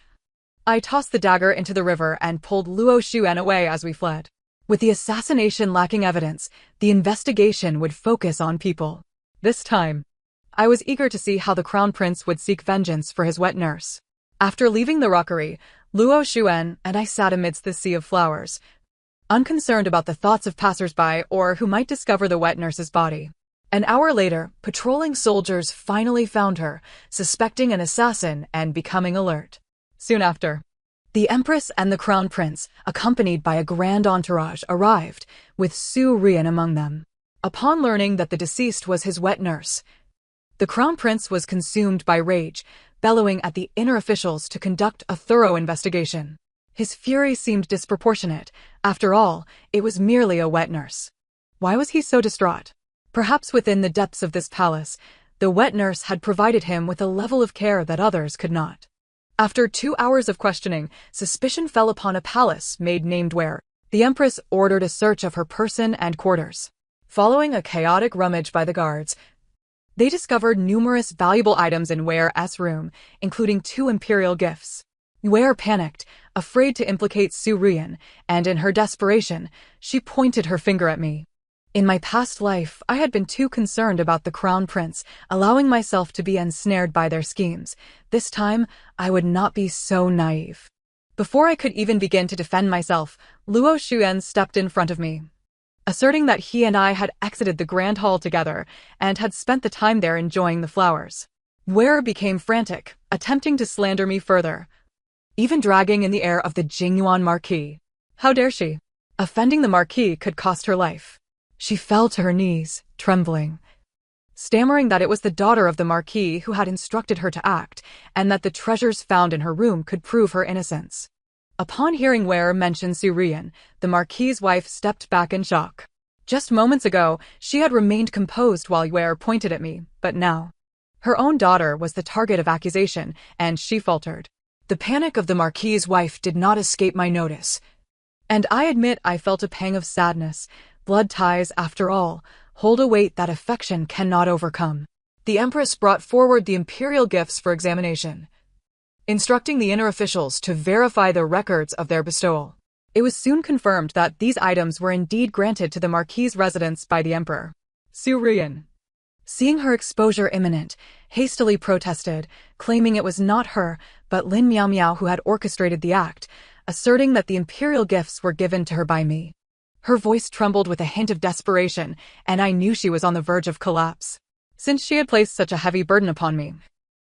I tossed the dagger into the river and pulled Luo Xuan away as we fled. With the assassination lacking evidence, the investigation would focus on people. This time, I was eager to see how the Crown Prince would seek vengeance for his wet nurse. After leaving the rockery, Luo Xuan and I sat amidst the sea of flowers, unconcerned about the thoughts of passers-by or who might discover the wet nurse's body. An hour later, patrolling soldiers finally found her, suspecting an assassin and becoming alert. Soon after, the Empress and the Crown Prince, accompanied by a grand entourage, arrived, with Su Rian among them. Upon learning that the deceased was his wet nurse, the Crown Prince was consumed by rage, bellowing at the inner officials to conduct a thorough investigation. His fury seemed disproportionate. After all, it was merely a wet nurse. Why was he so distraught? Perhaps within the depths of this palace, the wet nurse had provided him with a level of care that others could not. After 2 hours of questioning, suspicion fell upon a palace maid named Where. The Empress ordered a search of her person and quarters. Following a chaotic rummage by the guards, they discovered numerous valuable items in Ware's room, including 2 imperial gifts. Ware panicked, afraid to implicate Su Rian, and in her desperation, she pointed her finger at me. In my past life, I had been too concerned about the Crown Prince, allowing myself to be ensnared by their schemes. This time, I would not be so naive. Before I could even begin to defend myself, Luo Xuan stepped in front of me, asserting that he and I had exited the Grand Hall together and had spent the time there enjoying the flowers. Ware became frantic, attempting to slander me further, even dragging in the heir of the Jingyuan Marquis. How dare she? Offending the Marquis could cost her life. She fell to her knees, trembling, stammering that it was the daughter of the Marquis who had instructed her to act, and that the treasures found in her room could prove her innocence. Upon hearing Ware mention Su Rian, the Marquis's wife stepped back in shock. Just moments ago, she had remained composed while Ware pointed at me, but now, her own daughter was the target of accusation, and she faltered. The panic of the Marquis's wife did not escape my notice, and I admit I felt a pang of sadness. Blood ties, after all, hold a weight that affection cannot overcome. The Empress brought forward the imperial gifts for examination, instructing the inner officials to verify the records of their bestowal. It was soon confirmed that these items were indeed granted to the Marquis's residence by the Emperor. Su Rian, seeing her exposure imminent, hastily protested, claiming it was not her, but Lin Miao Miao who had orchestrated the act, asserting that the imperial gifts were given to her by me. Her voice trembled with a hint of desperation, and I knew she was on the verge of collapse. Since she had placed such a heavy burden upon me,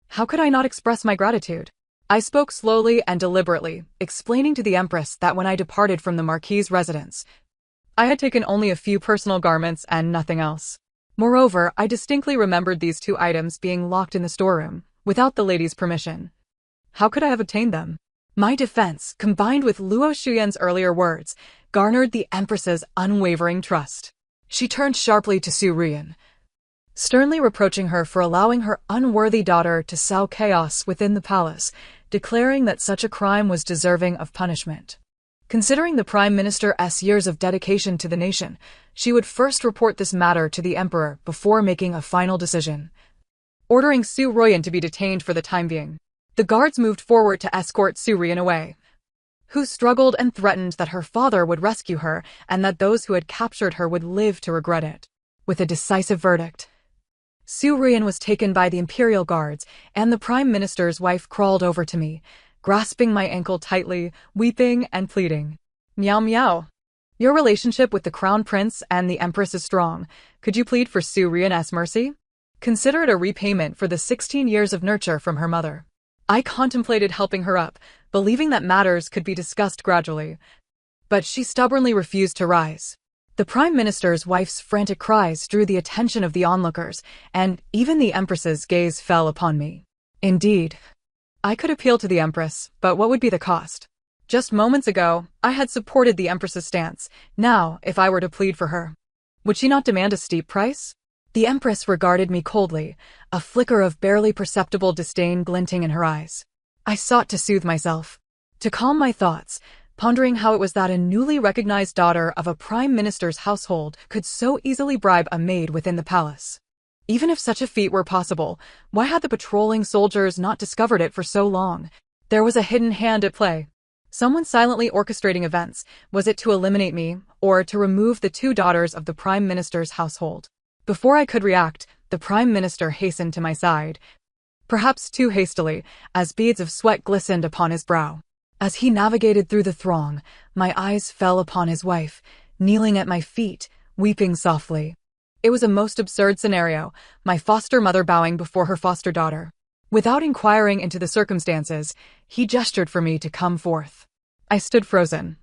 how could I not express my gratitude? I spoke slowly and deliberately, explaining to the Empress that when I departed from the Marquis's residence, I had taken only a few personal garments and nothing else. Moreover, I distinctly remembered these 2 items being locked in the storeroom, without the lady's permission. How could I have obtained them? My defense, combined with Luo Xuan's earlier words, garnered the Empress's unwavering trust. She turned sharply to Su Rian, sternly reproaching her for allowing her unworthy daughter to sow chaos within the palace, declaring that such a crime was deserving of punishment. Considering the Prime Minister's years of dedication to the nation, she would first report this matter to the Emperor before making a final decision, ordering Su Rian to be detained for the time being. The guards moved forward to escort Su Rian away, who struggled and threatened that her father would rescue her and that those who had captured her would live to regret it. With a decisive verdict, Su Rian was taken by the imperial guards, and the Prime Minister's wife crawled over to me, grasping my ankle tightly, weeping and pleading. Meow meow. Your relationship with the Crown Prince and the Empress is strong. Could you plead for Su Rian's mercy? Consider it a repayment for the 16 years of nurture from her mother. I contemplated helping her up, believing that matters could be discussed gradually. But she stubbornly refused to rise. The Prime Minister's wife's frantic cries drew the attention of the onlookers, and even the Empress's gaze fell upon me. Indeed, I could appeal to the Empress, but what would be the cost? Just moments ago, I had supported the Empress's stance. Now, if I were to plead for her, would she not demand a steep price? The Empress regarded me coldly, a flicker of barely perceptible disdain glinting in her eyes. I sought to soothe myself, to calm my thoughts, pondering how it was that a newly recognized daughter of a prime minister's household could so easily bribe a maid within the palace. Even if such a feat were possible, why had the patrolling soldiers not discovered it for so long? There was a hidden hand at play. Someone silently orchestrating events. Was it to eliminate me, or to remove the two daughters of the prime minister's household? Before I could react, the prime minister hastened to my side, perhaps too hastily, as beads of sweat glistened upon his brow. As he navigated through the throng, my eyes fell upon his wife, kneeling at my feet, weeping softly. It was a most absurd scenario, my foster mother bowing before her foster daughter. Without inquiring into the circumstances, he gestured for me to come forth. I stood frozen,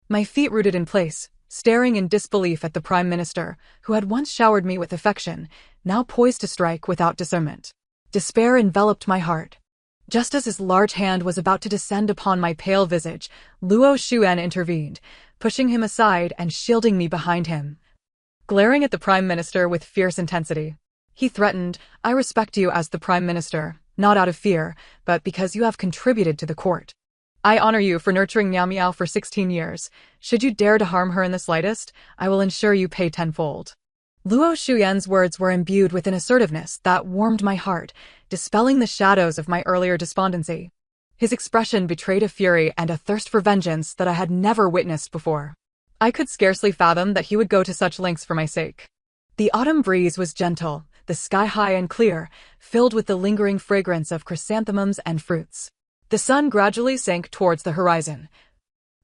my feet rooted in place, staring in disbelief at the Prime Minister, who had once showered me with affection, now poised to strike without discernment. Despair enveloped my heart. Just as his large hand was about to descend upon my pale visage, Luo Xuan intervened, pushing him aside and shielding me behind him. Glaring at the Prime Minister with fierce intensity, he threatened, "I respect you as the Prime Minister, not out of fear, but because you have contributed to the court. I honor you for nurturing Miao Miao for 16 years. Should you dare to harm her in the slightest, I will ensure you pay tenfold." Luo Xuyan's words were imbued with an assertiveness that warmed my heart, dispelling the shadows of my earlier despondency. His expression betrayed a fury and a thirst for vengeance that I had never witnessed before. I could scarcely fathom that he would go to such lengths for my sake. The autumn breeze was gentle, the sky high and clear, filled with the lingering fragrance of chrysanthemums and fruits. The sun gradually sank towards the horizon,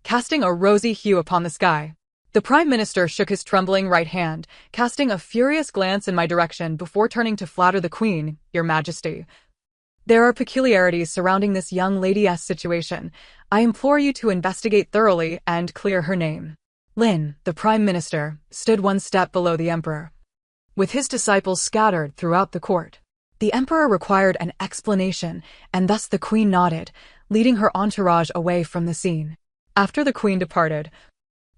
casting a rosy hue upon the sky. The Prime Minister shook his trembling right hand, casting a furious glance in my direction before turning to flatter the Queen. "Your Majesty, there are peculiarities surrounding this young lady's situation. I implore you to investigate thoroughly and clear her name." Lin, the Prime Minister, stood one step below the Emperor, with his disciples scattered throughout the court. The Emperor required an explanation, and thus the Queen nodded, leading her entourage away from the scene. After the Queen departed,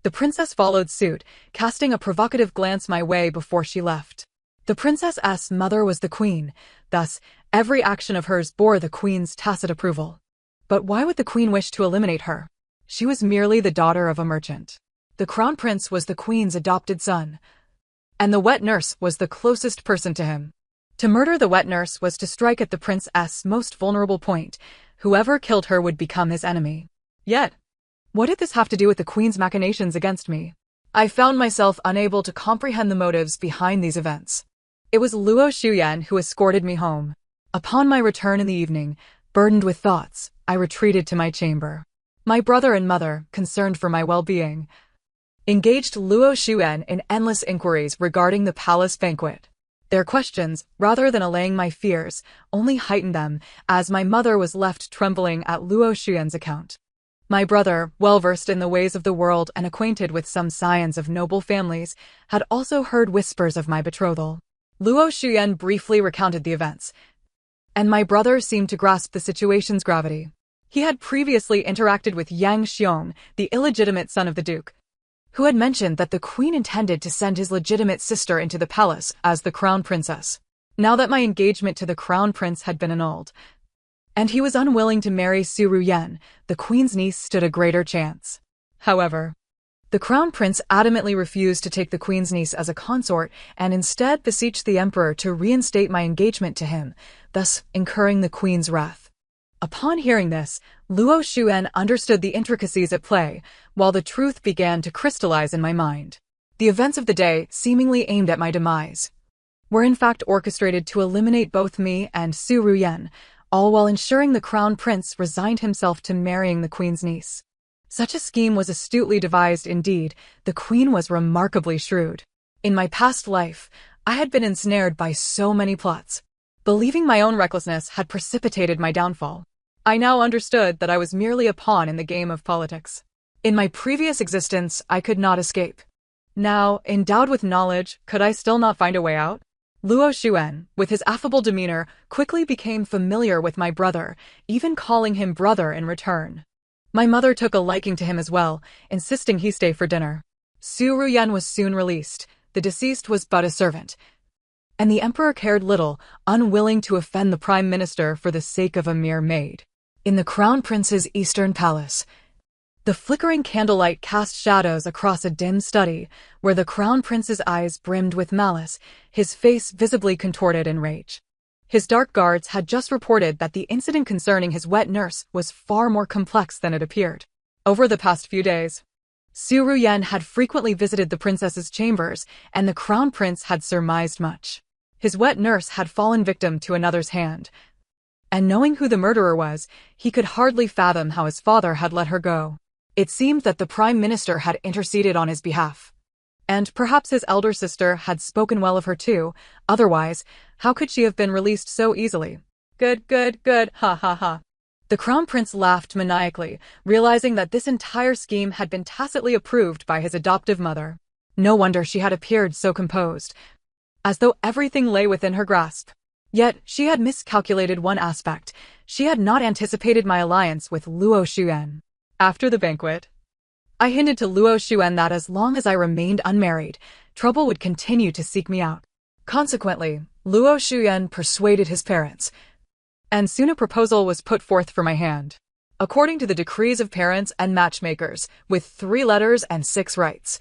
the Princess followed suit, casting a provocative glance my way before she left. The Princess's mother was the Queen, thus every action of hers bore the Queen's tacit approval. But why would the Queen wish to eliminate her? She was merely the daughter of a merchant. The Crown Prince was the Queen's adopted son, and the wet nurse was the closest person to him. To murder the wet nurse was to strike at the Prince's most vulnerable point. Whoever killed her would become his enemy. Yet, what did this have to do with the Queen's machinations against me? I found myself unable to comprehend the motives behind these events. It was Luo Xuyan who escorted me home. Upon my return in the evening, burdened with thoughts, I retreated to my chamber. My brother and mother, concerned for my well-being, engaged Luo Xuan in endless inquiries regarding the palace banquet. Their questions, rather than allaying my fears, only heightened them, as my mother was left trembling at Luo Xuan's account. My brother, well-versed in the ways of the world and acquainted with some scions of noble families, had also heard whispers of my betrothal. Luo Xuyan briefly recounted the events, and my brother seemed to grasp the situation's gravity. He had previously interacted with Yang Xiong, the illegitimate son of the Duke, who had mentioned that the Queen intended to send his legitimate sister into the palace as the Crown Princess. Now that my engagement to the Crown Prince had been annulled, and he was unwilling to marry Su Ruyan, the Queen's niece stood a greater chance. However, the Crown Prince adamantly refused to take the Queen's niece as a consort and instead beseeched the Emperor to reinstate my engagement to him, thus incurring the Queen's wrath. Upon hearing this, Luo Xuan understood the intricacies at play, while the truth began to crystallize in my mind. The events of the day, seemingly aimed at my demise, were in fact orchestrated to eliminate both me and Su Ruyan, all while ensuring the crown prince resigned himself to marrying the queen's niece. Such a scheme was astutely devised indeed. The queen was remarkably shrewd. In my past life, I had been ensnared by so many plots. Believing my own recklessness had precipitated my downfall. I now understood that I was merely a pawn in the game of politics. In my previous existence, I could not escape. Now, endowed with knowledge, could I still not find a way out? Luo Xuan, with his affable demeanor, quickly became familiar with my brother, even calling him brother in return. My mother took a liking to him as well, insisting he stay for dinner. Su Ruyan was soon released. The deceased was but a servant. And the emperor cared little, unwilling to offend the prime minister for the sake of a mere maid. In the crown prince's eastern palace, the flickering candlelight cast shadows across a dim study, where the crown prince's eyes brimmed with malice, his face visibly contorted in rage. His dark guards had just reported that the incident concerning his wet nurse was far more complex than it appeared. Over the past few days, Su Ruyan had frequently visited the princess's chambers, and the crown prince had surmised much. His wet nurse had fallen victim to another's hand, and knowing who the murderer was, he could hardly fathom how his father had let her go. It seemed that the prime minister had interceded on his behalf. And perhaps his elder sister had spoken well of her too, otherwise, how could she have been released so easily? Good, ha ha ha. The crown prince laughed maniacally, realizing that this entire scheme had been tacitly approved by his adoptive mother. No wonder she had appeared so composed, as though everything lay within her grasp. Yet, she had miscalculated one aspect. She had not anticipated my alliance with Luo Xuan. After the banquet, I hinted to Luo Xuan that as long as I remained unmarried, trouble would continue to seek me out. Consequently, Luo Xuan persuaded his parents, and soon a proposal was put forth for my hand. According to the decrees of parents and matchmakers, with 3 letters and 6 rights,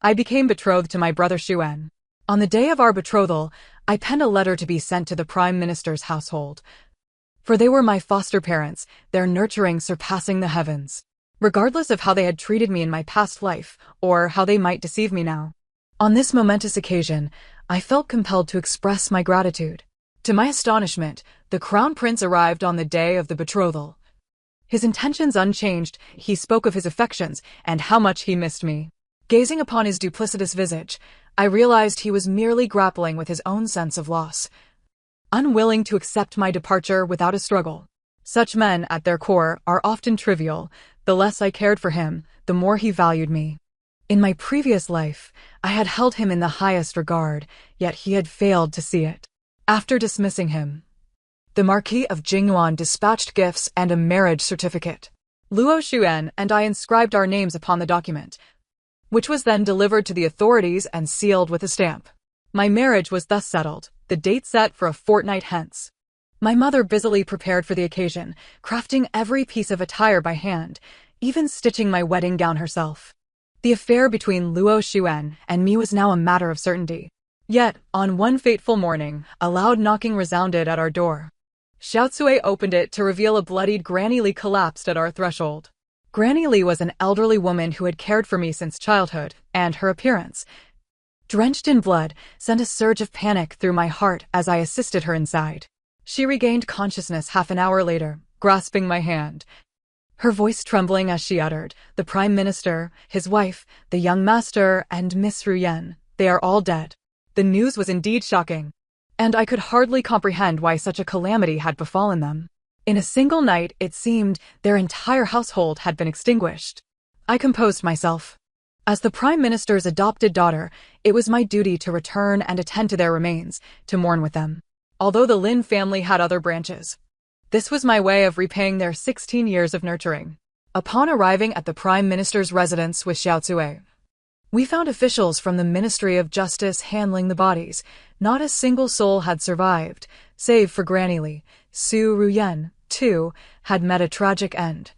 I became betrothed to my brother Xuan. On the day of our betrothal, I penned a letter to be sent to the prime minister's household. For they were my foster parents, their nurturing surpassing the heavens. Regardless of how they had treated me in my past life, or how they might deceive me now. On this momentous occasion, I felt compelled to express my gratitude. To my astonishment, the crown prince arrived on the day of the betrothal. His intentions unchanged, he spoke of his affections and how much he missed me. Gazing upon his duplicitous visage, I realized he was merely grappling with his own sense of loss, unwilling to accept my departure without a struggle. Such men, at their core, are often trivial. The less I cared for him, the more he valued me. In my previous life, I had held him in the highest regard, yet he had failed to see it. After dismissing him, the Marquis of Jingyuan dispatched gifts and a marriage certificate. Luo Xuan and I inscribed our names upon the document, which was then delivered to the authorities and sealed with a stamp. My marriage was thus settled, the date set for a fortnight hence. My mother busily prepared for the occasion, crafting every piece of attire by hand, even stitching my wedding gown herself. The affair between Luo Xuan and me was now a matter of certainty. Yet, on one fateful morning, a loud knocking resounded at our door. Xiao Cui opened it to reveal a bloodied Granny Li collapsed at our threshold. Granny Li was an elderly woman who had cared for me since childhood, and her appearance, drenched in blood, sent a surge of panic through my heart as I assisted her inside. She regained consciousness half an hour later, grasping my hand, her voice trembling as she uttered, "The Prime Minister, his wife, the young master, and Miss Ruyan, they are all dead." The news was indeed shocking, and I could hardly comprehend why such a calamity had befallen them. In a single night, it seemed, their entire household had been extinguished. I composed myself. As the Prime Minister's adopted daughter, it was my duty to return and attend to their remains, to mourn with them. Although the Lin family had other branches, this was my way of repaying their 16 years of nurturing. Upon arriving at the Prime Minister's residence with Xiao Cui, we found officials from the Ministry of Justice handling the bodies. Not a single soul had survived, save for Granny Li. Su Ruyan, too, had met a tragic end,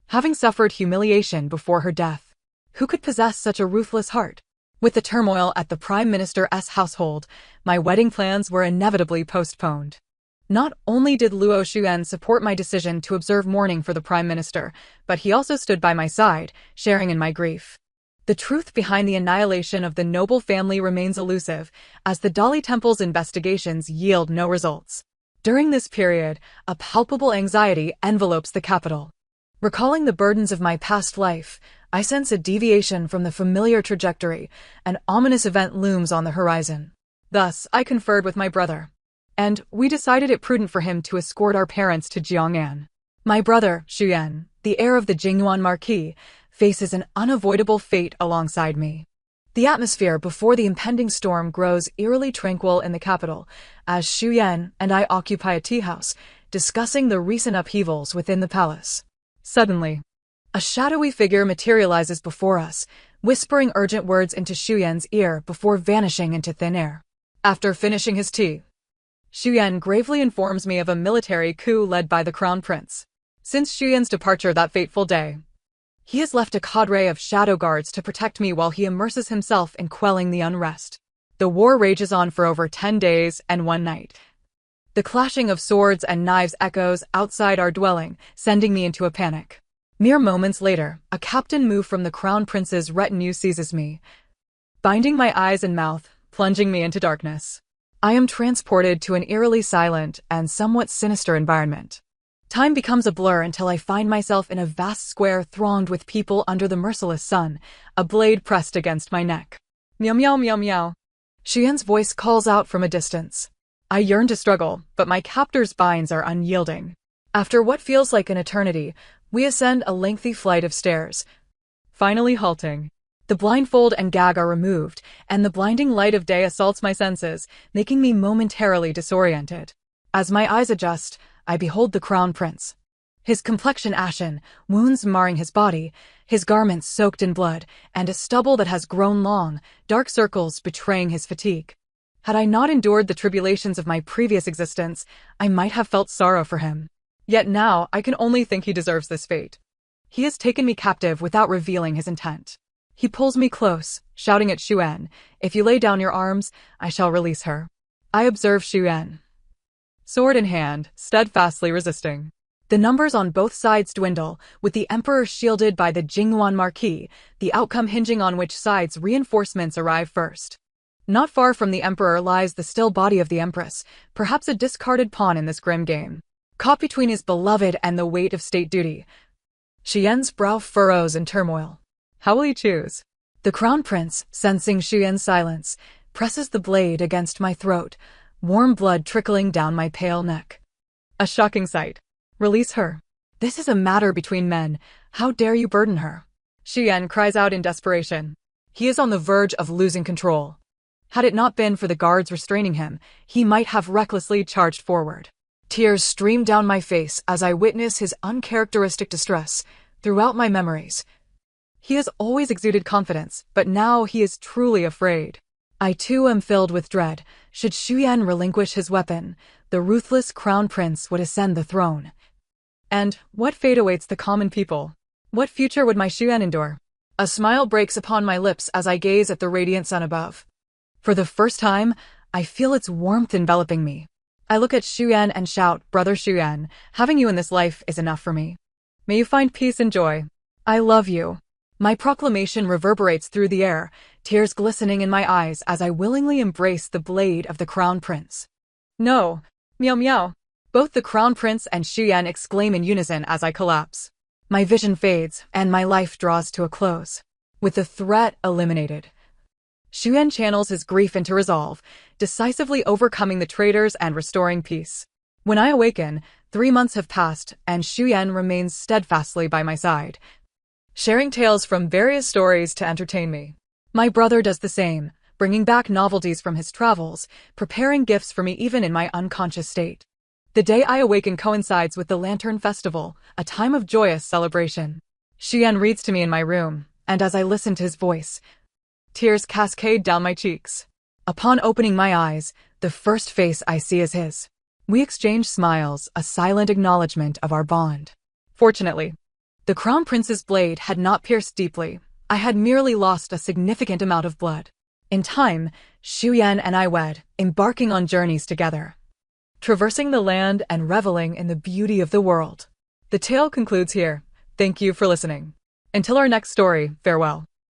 having suffered humiliation before her death. Who could possess such a ruthless heart? With the turmoil at the Prime Minister's household, my wedding plans were inevitably postponed. Not only did Luo Xuan support my decision to observe mourning for the Prime Minister, but he also stood by my side, sharing in my grief. The truth behind the annihilation of the noble family remains elusive, as the Dali Temple's investigations yield no results. During this period, a palpable anxiety envelopes the capital. Recalling the burdens of my past life, I sense a deviation from the familiar trajectory. An ominous event looms on the horizon. Thus, I conferred with my brother, and we decided it prudent for him to escort our parents to Jiang'an. My brother, Xuyan, the heir of the Jingyuan Marquis, faces an unavoidable fate alongside me. The atmosphere before the impending storm grows eerily tranquil in the capital, as Xuyan and I occupy a tea house, discussing the recent upheavals within the palace. Suddenly, a shadowy figure materializes before us, whispering urgent words into Xuyan's ear before vanishing into thin air. After finishing his tea, Xuyan gravely informs me of a military coup led by the crown prince. Since Xuyan's departure that fateful day, he has left a cadre of shadow guards to protect me while he immerses himself in quelling the unrest. The war rages on for over 10 days and one night. The clashing of swords and knives echoes outside our dwelling, sending me into a panic. Mere moments later, a captain move from the crown prince's retinue seizes me, binding my eyes and mouth, plunging me into darkness. I am transported to an eerily silent and somewhat sinister environment. Time becomes a blur until I find myself in a vast square thronged with people under the merciless sun, a blade pressed against my neck. Meow meow meow meow. Xian's voice calls out from a distance. I yearn to struggle, but my captor's binds are unyielding. After what feels like an eternity, we ascend a lengthy flight of stairs, finally halting. The blindfold and gag are removed, and the blinding light of day assaults my senses, making me momentarily disoriented. As my eyes adjust, I behold the crown prince. His complexion ashen, wounds marring his body, his garments soaked in blood, and a stubble that has grown long, dark circles betraying his fatigue. Had I not endured the tribulations of my previous existence, I might have felt sorrow for him. Yet now I can only think he deserves this fate. He has taken me captive without revealing his intent. He pulls me close, shouting at Xuan, "If you lay down your arms, I shall release her." I observe Xuan, sword in hand, steadfastly resisting. The numbers on both sides dwindle, with the emperor shielded by the Jingyuan Marquis, the outcome hinging on which side's reinforcements arrive first. Not far from the emperor lies the still body of the empress, perhaps a discarded pawn in this grim game. Caught between his beloved and the weight of state duty, Xuyan's brow furrows in turmoil. How will he choose? The crown prince, sensing Xuyan's silence, presses the blade against my throat, warm blood trickling down my pale neck. A shocking sight. Release her. This is a matter between men. How dare you burden her? Xuyan cries out in desperation. He is on the verge of losing control. Had it not been for the guards restraining him, he might have recklessly charged forward. Tears stream down my face as I witness his uncharacteristic distress. Throughout my memories, he has always exuded confidence, but now he is truly afraid. I too am filled with dread. Should Xuyan relinquish his weapon, the ruthless crown prince would ascend the throne. And what fate awaits the common people? What future would my Xuyan endure? A smile breaks upon my lips as I gaze at the radiant sun above. For the first time, I feel its warmth enveloping me. I look at Xuyan and shout, "Brother Xuyan, having you in this life is enough for me. May you find peace and joy. I love you." My proclamation reverberates through the air, tears glistening in my eyes as I willingly embrace the blade of the crown prince. "No! Meow meow!" Both the crown prince and Xuyan exclaim in unison as I collapse. My vision fades, and my life draws to a close. With the threat eliminated, Xuyan channels his grief into resolve, decisively overcoming the traitors and restoring peace. When I awaken, 3 months have passed, and Xuyan remains steadfastly by my side, sharing tales from various stories to entertain me. My brother does the same, bringing back novelties from his travels, preparing gifts for me even in my unconscious state. The day I awaken coincides with the Lantern Festival, a time of joyous celebration. Xuyan reads to me in my room, and as I listen to his voice, tears cascade down my cheeks. Upon opening my eyes, the first face I see is his. We exchange smiles, a silent acknowledgement of our bond. Fortunately, the crown prince's blade had not pierced deeply. I had merely lost a significant amount of blood. In time, Xuyan and I wed, embarking on journeys together, traversing the land and reveling in the beauty of the world. The tale concludes here. Thank you for listening. Until our next story, farewell.